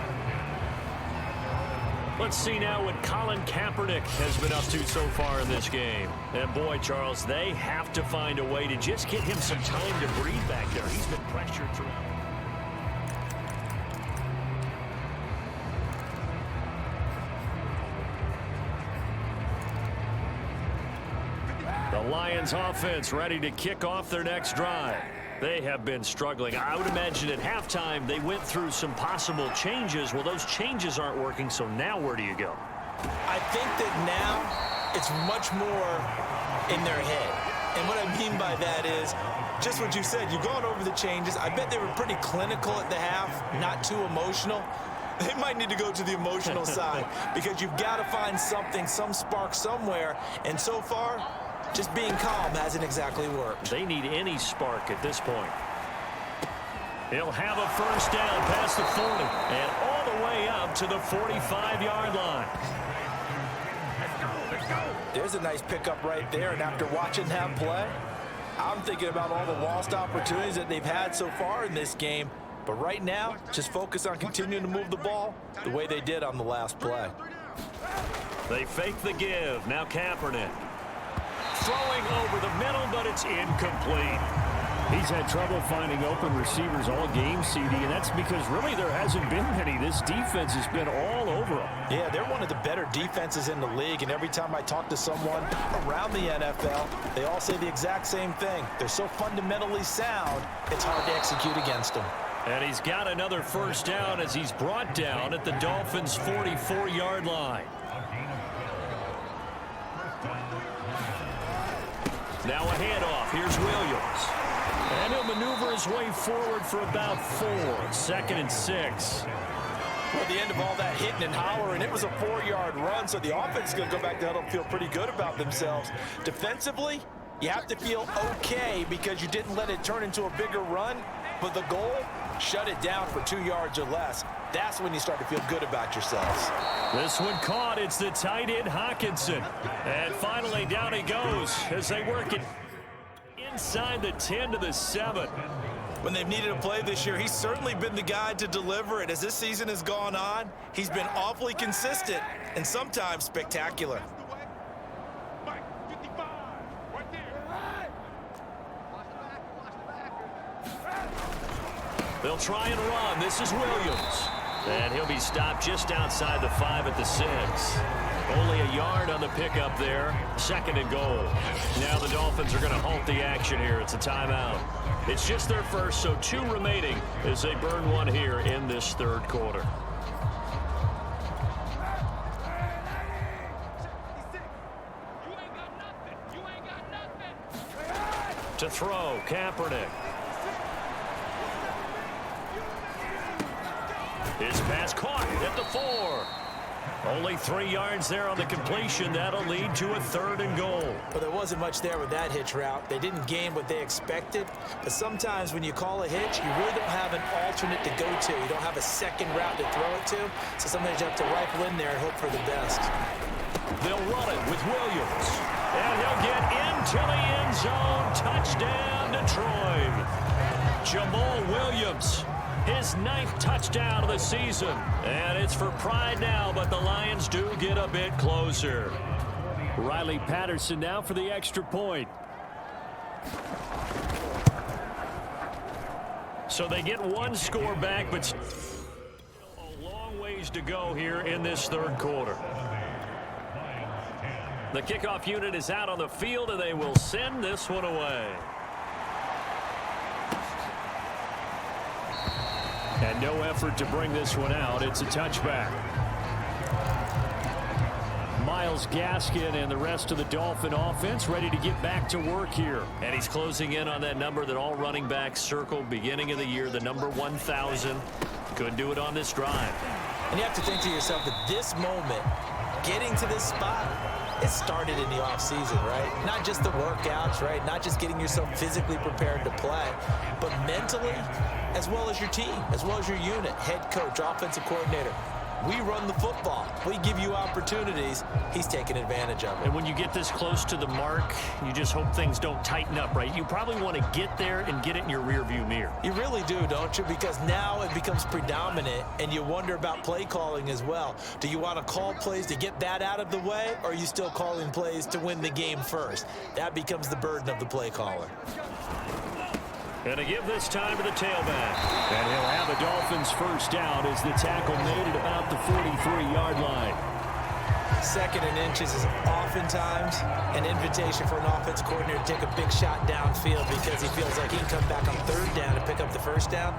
Let's see now what Colin Kaepernick has been up to so far in this game. And boy, Charles, they have to find a way to just get him some time to breathe back there. He's been pressured throughout. The Lions offense ready to kick off their next drive. They have been struggling. I would imagine at halftime they went through some possible changes. Well, those changes aren't working, so now where do you go? I think that now it's much more in their head. And what I mean by that is just what you said. You've gone over the changes. I bet they were pretty clinical at the half, not too emotional. They might need to go to the emotional side because you've got to find something, some spark somewhere. And so far, just being calm hasn't exactly worked. They need any spark at this point. He'll have a first down past the 40 and all the way up to the 45-yard line. There's a nice pickup right there, and after watching them play, I'm thinking about all the lost opportunities that they've had so far in this game. But right now, just focus on continuing to move the ball the way they did on the last play. They fake the give. Now Kaepernick. Throwing over the middle, but it's incomplete. He's had trouble finding open receivers all game, CD, and that's because really there hasn't been many. This defense has been all over them. Yeah, they're one of the better defenses in the league, and every time I talk to someone around the NFL, they all say the exact same thing. They're so fundamentally sound, it's hard to execute against them. And he's got another first down as he's brought down at the Dolphins' 44-yard line. Now a handoff. Here's Williams. And he'll maneuver his way forward for about 4. 2nd and 6. Well, at the end of all that hitting and hollering, it was a 4-yard run, so the offense is going to go back to huddle and feel pretty good about themselves. Defensively, you have to feel okay because you didn't let it turn into a bigger run, but the goal, shut it down for 2 yards or less. That's when you start to feel good about yourselves. This one caught. It's the tight end, Hawkinson. And finally, down he goes as they work it inside the 10 to the 7. When they've needed a play this year, he's certainly been the guy to deliver it. As this season has gone on, he's been awfully consistent and sometimes spectacular. They'll try and run. This is Williams. And he'll be stopped just outside the 5 at the 6. Only a yard on the pickup there. 2nd and goal. Now the Dolphins are going to halt the action here. It's a timeout. It's just their first, so 2 remaining as they burn one here in this 3rd quarter. To throw, Kaepernick. His pass caught at the 4. Only 3 yards there on the completion. That'll lead to a 3rd and goal. Well, there wasn't much there with that hitch route. They didn't gain what they expected. But sometimes when you call a hitch, you really don't have an alternate to go to. You don't have a second route to throw it to. So sometimes you have to rifle in there and hope for the best. They'll run it with Williams. And he'll get into the end zone. Touchdown, Detroit. Jamal Williams. His 9th touchdown of the season. And it's for pride now, but the Lions do get a bit closer. Riley Patterson now for the extra point. So they get 1 score back, but a long ways to go here in this 3rd quarter. The kickoff unit is out on the field, and they will send this one away. And no effort to bring this one out. It's a touchback. Myles Gaskin and the rest of the Dolphin offense ready to get back to work here. And he's closing in on that number that all running backs circled beginning of the year, the number 1,000. Couldn't do it on this drive. And you have to think to yourself that this moment, getting to this spot, it started in the offseason, right? Not just the workouts, right? Not just getting yourself physically prepared to play, but mentally, as well as your team, as well as your unit, head coach, offensive coordinator. We run the football. We give you opportunities. He's taking advantage of it. And when you get this close to the mark, you just hope things don't tighten up, right? You probably want to get there and get it in your rearview mirror. You really do, don't you? Because now it becomes predominant, and you wonder about play calling as well. Do you want to call plays to get that out of the way, or are you still calling plays to win the game first? That becomes the burden of the play caller. And to give this time to the tailback. And he'll have the Dolphins first down as the tackle made at about the 43-yard line. 2nd and inches is oftentimes an invitation for an offense coordinator to take a big shot downfield because he feels like he can come back on 3rd down and pick up the first down.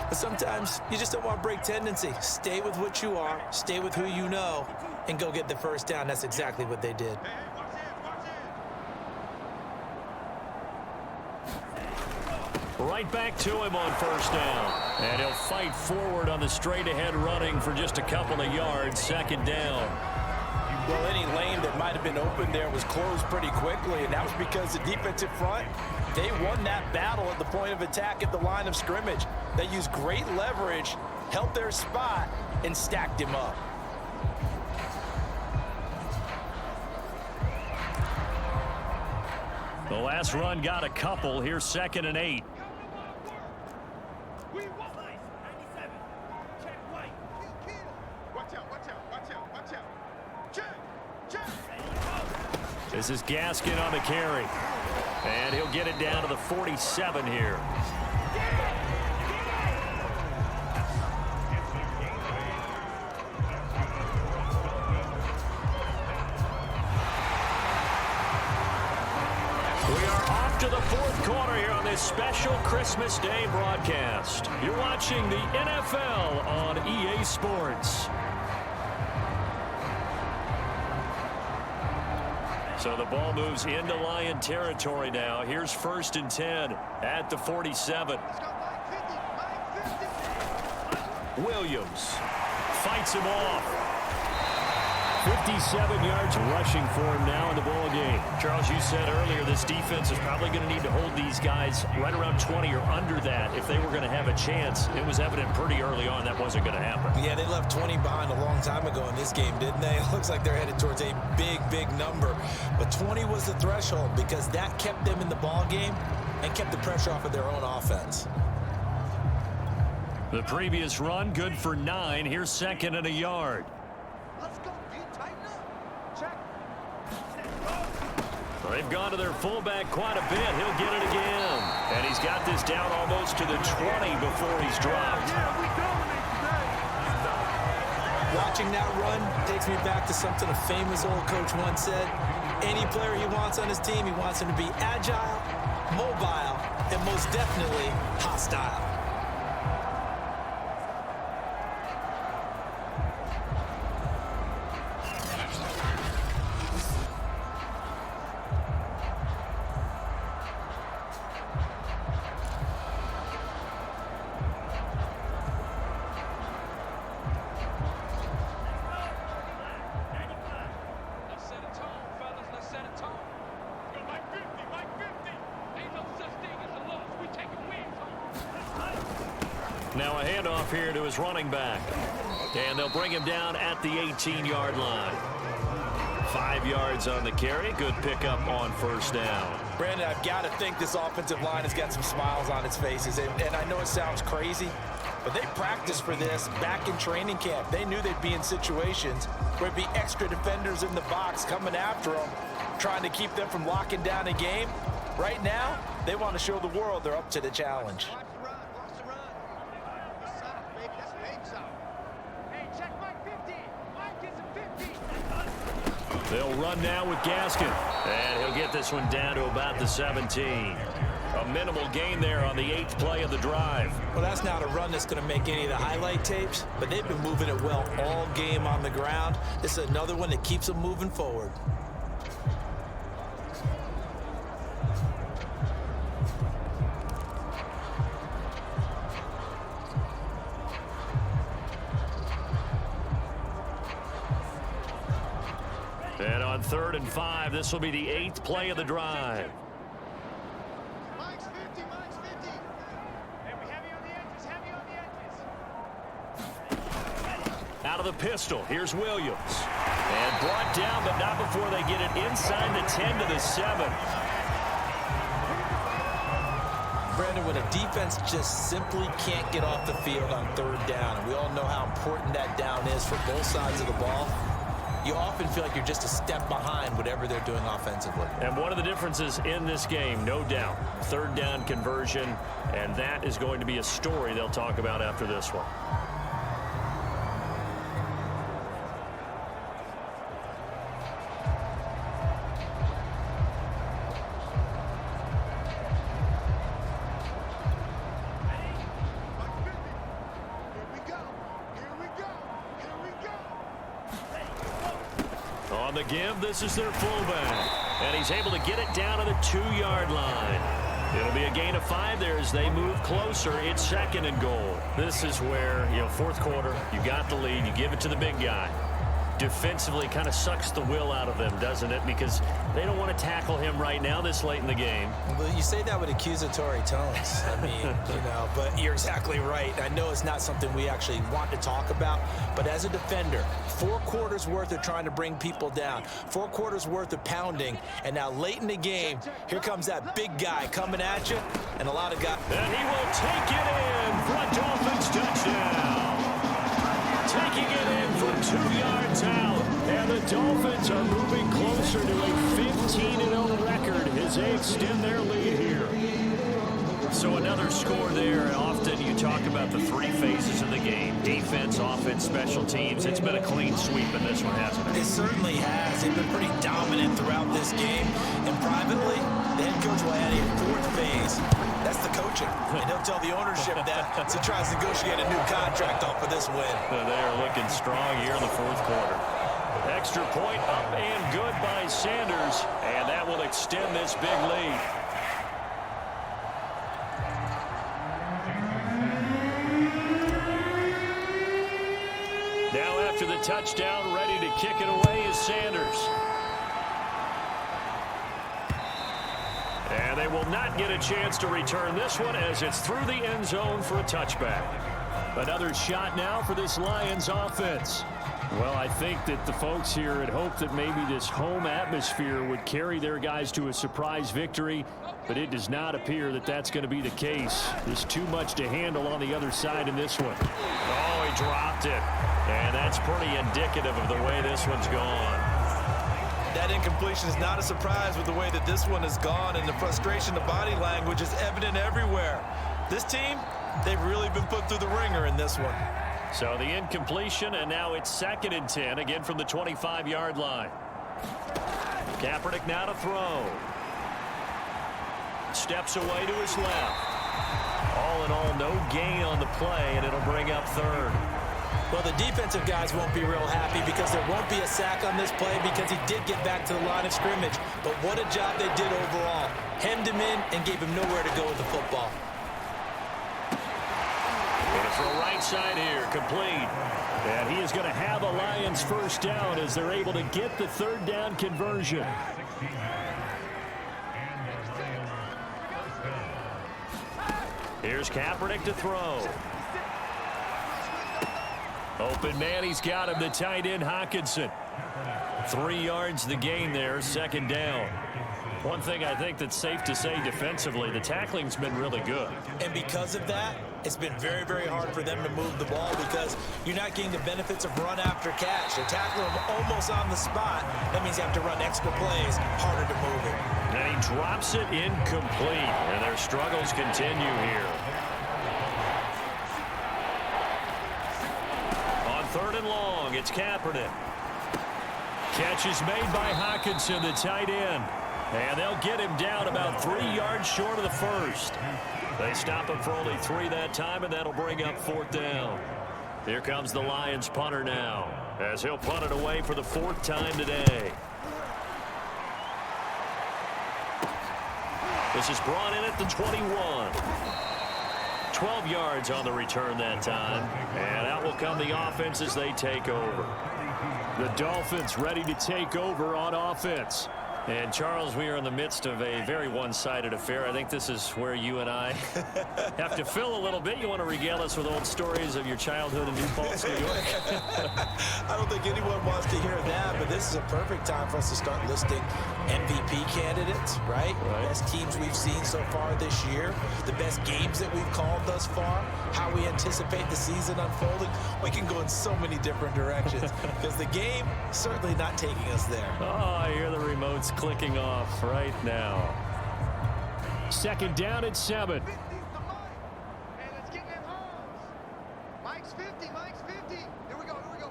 But sometimes you just don't want to break tendency. Stay with what you are, stay with who you know, and go get the first down. That's exactly what they did. Right back to him on first down. And he'll fight forward on the straight-ahead running for just a couple of yards. 2nd down. Well, any lane that might have been open there was closed pretty quickly, and that was because the defensive front, they won that battle at the point of attack at the line of scrimmage. They used great leverage, held their spot, and stacked him up. The last run got a couple. Here's 2nd and 8. This is Gaskin on the carry. And he'll get it down to the 47 here. We are off to the 4th quarter here on this special Christmas Day broadcast. You're watching the NFL on EA Sports. So the ball moves into Lion territory now. Here's 1st and 10 at the 47. Let's go, Mike 50, Mike 50. Williams fights him off. 57 yards rushing for him now in the ball game. Charles, you said earlier this defense is probably going to need to hold these guys right around 20 or under that if they were going to have a chance. It was evident pretty early on that wasn't going to happen. Yeah, they left 20 behind a long time ago in this game, didn't they? It looks like they're headed towards a big number. But 20 was the threshold because that kept them in the ball game and kept the pressure off of their own offense. The previous run, good for 9. Here's 2nd and a yard. Let's go, dude. Tighten up. Check. They've gone to their fullback quite a bit. He'll get it again. And he's got this down almost to the 20 before he's dropped. Yeah, we dominate today. Watching that run takes me back to something a famous old coach once said. Any player he wants on his team, he wants him to be agile, mobile, and most definitely hostile. Now a handoff here to his running back. And they'll bring him down at the 18-yard line. 5 yards on the carry. Good pickup on 1st down. Brandon, I've got to think this offensive line has got some smiles on its faces. And I know it sounds crazy, but they practiced for this back in training camp. They knew they'd be in situations where there'd be extra defenders in the box coming after them, trying to keep them from locking down a game. Right now, they want to show the world they're up to the challenge. Watch the run. Watch the run. That's soft, baby. That's fake soft. Hey, check Mike 50. Mike gets a 50. They'll run now with Gaskin. And he'll get this one down to about the 17. A minimal gain there on the 8th play of the drive. Well, that's not a run that's going to make any of the highlight tapes, but they've been moving it well all game on the ground. This is another one that keeps them moving forward. And on 3rd and 5, this will be the 8th play of the drive. Mike's 50. Mike's 50. Hey, we heavy on the edges. Heavy on the edges. Out of the pistol, here's Williams. And brought down, but not before they get it inside the 10 to the 7. Brandon, when a defense just simply can't get off the field on 3rd down, and we all know how important that down is for both sides of the ball, you often feel like you're just a step behind whatever they're doing offensively. And one of the differences in this game, no doubt, 3rd down conversion, and that is going to be a story they'll talk about after this one. On the give, this is their fullback. And he's able to get it down to the 2-yard line. It'll be a gain of 5 there as they move closer. It's 2nd and goal. This is where, 4th quarter, you got the lead, you give it to the big guy. Defensively kind of sucks the will out of them, doesn't it? Because they don't want to tackle him right now this late in the game. Well, you say that with accusatory tones. I mean, but you're exactly right. I know it's not something we actually want to talk about, but as a defender, 4 quarters worth of trying to bring people down, 4 quarters worth of pounding, and now late in the game, here comes that big guy coming at you, and a lot of guys. And he will take it in for a Dolphins touchdown. Taking it in from 2 yards out. And the Dolphins are moving closer to a 15-0 record as they extend their lead here. So another score there. And often you talk about the 3 phases of the game. Defense, offense, special teams. It's been a clean sweep in this one, hasn't it? It certainly has. They've been pretty dominant throughout this game. And privately, the head coach will add a 4th phase. That's the coaching. And he'll tell the ownership that as he tries to negotiate a new contract off of this win. They are looking strong here in the 4th quarter. extra point up and good by Sanders, and that will extend this big lead. Now after the touchdown, ready to kick it away is Sanders. And they will not get a chance to return this one as it's through the end zone for a touchback. Another shot now for this Lions offense. Well, I think that the folks here had hoped that maybe this home atmosphere would carry their guys to a surprise victory, but it does not appear that that's going to be the case. There's too much to handle on the other side in this one. Oh, he dropped it. And that's pretty indicative of the way this one's gone. That incompletion is not a surprise with the way that this one has gone, and the frustration, the body language is evident everywhere. This team, they've really been put through the ringer in this one. So the incompletion, and now it's 2nd and 10, again from the 25-yard line. Kaepernick now to throw. Steps away to his left. All in all, no gain on the play, and it'll bring up 3rd. Well, the defensive guys won't be real happy because there won't be a sack on this play because he did get back to the line of scrimmage. But what a job they did overall. Hemmed him in and gave him nowhere to go with the football. Going to throw right side here, complete. And he is going to have a Lions first down as they're able to get the 3rd down conversion. Here's Kaepernick to throw. Open man, he's got him, the tight end Hockenson. 3 yards the gain there, 2nd down. One thing I think that's safe to say defensively, the tackling's been really good. And because of that, it's been very, very hard for them to move the ball because you're not getting the benefits of run after catch. They're tackling him almost on the spot. That means you have to run extra plays, harder to move it. And he drops it incomplete, and their struggles continue here. On 3rd and long, it's Kaepernick. Catch is made by Hockenson, the tight end. And they'll get him down about 3 yards short of the 1st. They stop him for only 3 that time, and that'll bring up 4th down. Here comes the Lions punter now, as he'll punt it away for the 4th time today. This is brought in at the 21. 12 yards on the return that time. And out will come the offense as they take over. The Dolphins ready to take over on offense. And, Charles, we are in the midst of a very one-sided affair. I think this is where you and I have to fill a little bit. You want to regale us with old stories of your childhood in New Paltz, New York? I don't think anyone wants to hear that, but this is a perfect time for us to start listing MVP candidates, right? Best teams we've seen so far this year, the best games that we've called thus far, how we anticipate the season unfolding. We can go in so many different directions because the game certainly not taking us there. Oh, I hear the remotes clicking off right now. 2nd down at 7. 50's the Mike. Hey, let's get them homes. Mike's 50, Mike's 50. Here we go, here we go.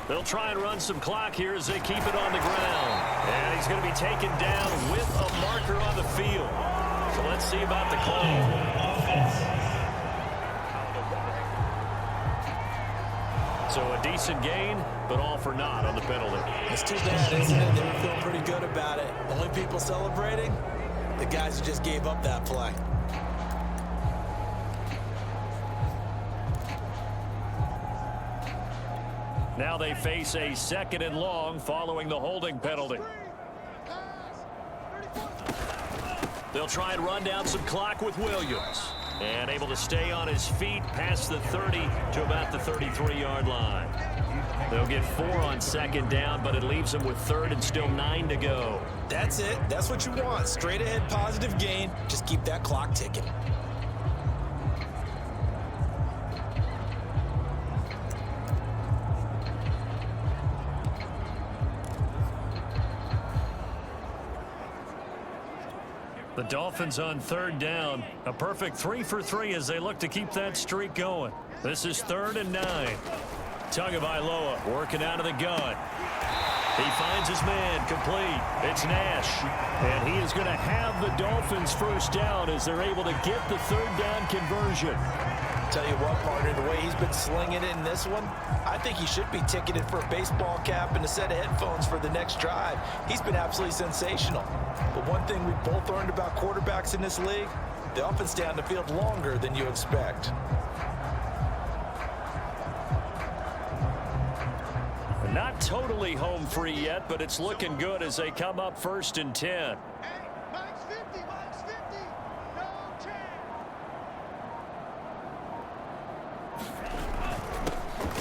They'll try and run some clock here as they keep it on the ground. And he's going to be taken down with a marker on the field. So let's see about the call. So a decent gain, but all for naught on the penalty. It's too bad, isn't it? They were feeling pretty good about it. Only people celebrating, the guys who just gave up that play. Now they face a 2nd and long following the holding penalty. They'll try and run down some clock with Williams. And able to stay on his feet past the 30 to about the 33-yard line. They'll get 4 on 2nd down, but it leaves them with 3rd and still 9 to go. That's it. That's what you want. Straight ahead positive gain. Just keep that clock ticking. The Dolphins on 3rd down. A perfect 3 for 3 as they look to keep that streak going. This is 3rd and 9. Tagovailoa working out of the gun. He finds his man, complete. It's Nash. And he is going to have the Dolphins first down as they're able to get the 3rd down conversion. Tell you what, partner, the way he's been slinging it in this one, I think he should be ticketed for a baseball cap and a set of headphones for the next drive. He's been absolutely sensational. But one thing we've both learned about quarterbacks in this league, they often stay on the field longer than you expect. Not totally home free yet, but it's looking good as they come up 1st and 10. Hey, Mike's 50, Mike's 50. No chance.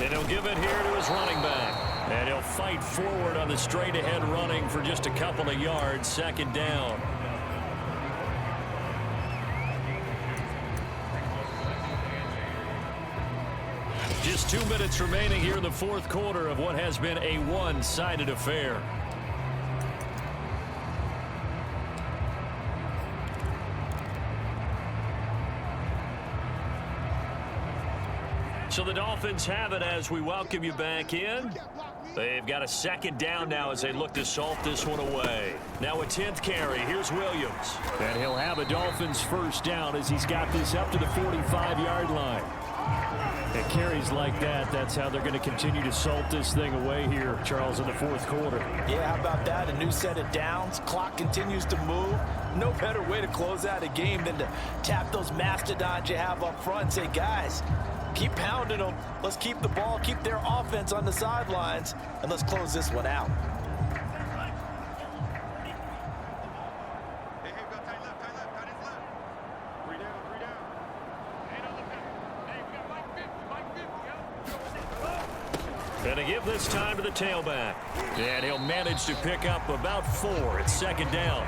And he'll give it here to his running back. And he'll fight forward on the straight-ahead running for just a couple of yards, 2nd down. Just 2 minutes remaining here in the 4th quarter of what has been a one-sided affair. So the Dolphins have it as we welcome you back in. They've got a 2nd down now as they look to salt this one away. Now a 10th carry. Here's Williams. And he'll have a Dolphins 1st down as he's got this up to the 45-yard line. And carries like that, that's how they're going to continue to salt this thing away here, Charles, in the 4th quarter. Yeah, how about that? A new set of downs. Clock continues to move. No better way to close out a game than to tap those mastodons you have up front and say, guys, keep pounding them. Let's keep the ball, keep their offense on the sidelines, and let's close this one out. Hey, we got tight left, tight left. 3 down, 3 down. Ain't on the back. Hey, we got Mike 50, And to give this time to the tailback. And he'll manage to pick up about 4. It's 2nd down.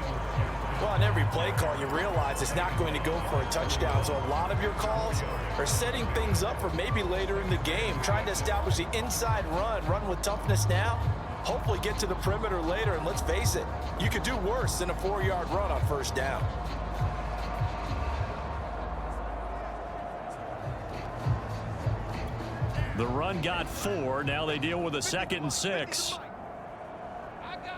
Well, on every play call, you realize it's not going to go for a touchdown. So a lot of your calls are setting things up for maybe later in the game, trying to establish the inside run with toughness now, hopefully get to the perimeter later. And let's face it, you could do worse than a 4-yard run on 1st down. The run got 4. Now they deal with a 2nd and 6. I got him.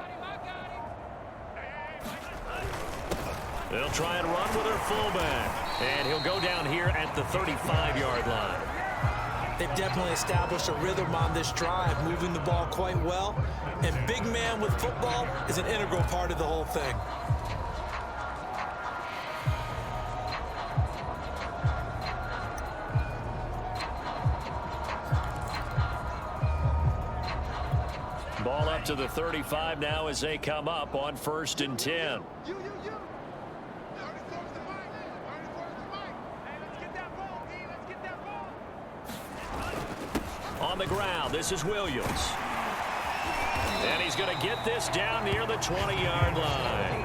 They'll try and run with their fullback. And he'll go down here at the 35-yard line. They've definitely established a rhythm on this drive, moving the ball quite well. And big man with football is an integral part of the whole thing. Ball up to the 35 now as they come up on 1st and 10. You. Already close the mic. Hey, let's get that ball, D. Let's get that ball. On the ground, this is Williams. And he's going to get this down near the 20-yard line.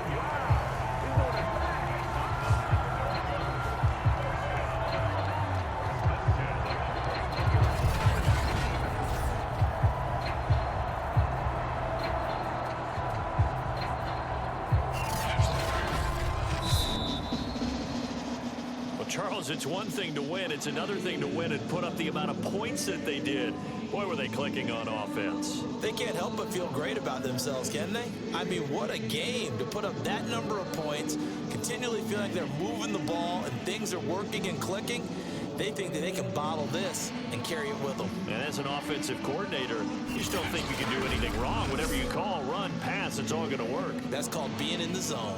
Charles, it's one thing to win. It's another thing to win and put up the amount of points that they did. Boy, were they clicking on offense. They can't help but feel great about themselves, can they? I mean, what a game to put up that number of points, continually feel like they're moving the ball and things are working and clicking. They think that they can bottle this and carry it with them. And as an offensive coordinator, you just don't think you can do anything wrong. Whatever you call, run, pass, it's all going to work. That's called being in the zone.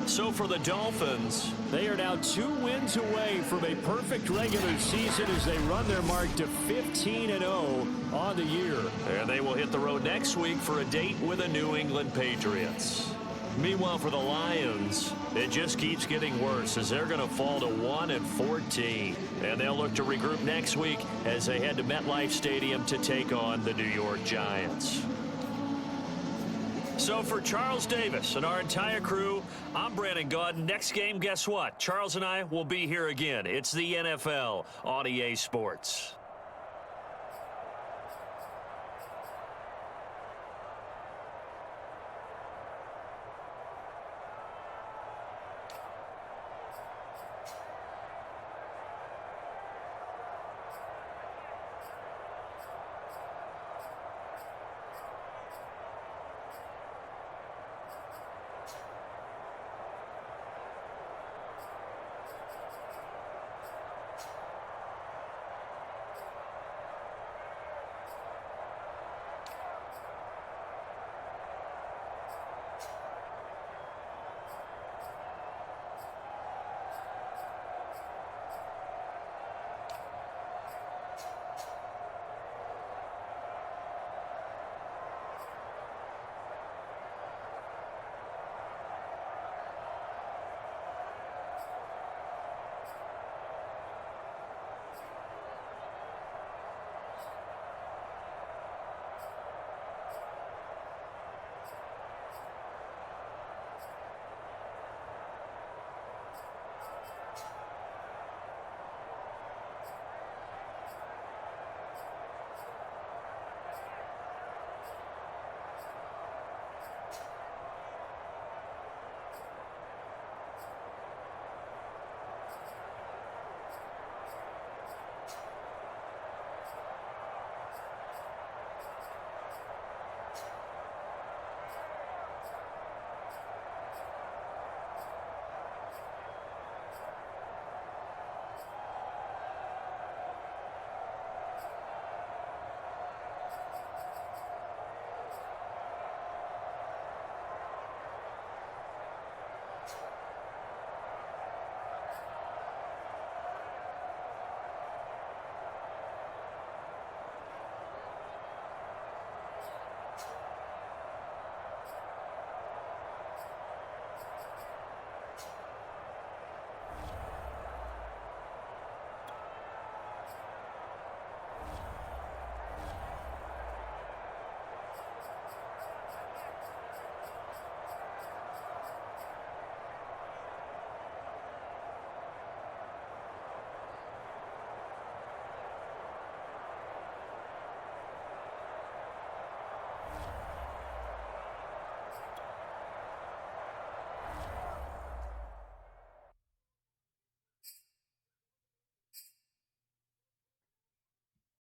So for the Dolphins, they are now 2 wins away from a perfect regular season as they run their mark to 15-0 on the year. and they will hit the road next week for a date with the New England Patriots. Meanwhile, for the Lions, it just keeps getting worse as they're going to fall to 1-14. And they'll look to regroup next week as they head to MetLife Stadium to take on the New York Giants. So for Charles Davis and our entire crew, I'm Brandon Gaudin. Next game, guess what? Charles and I will be here again. It's the NFL on EA Sports.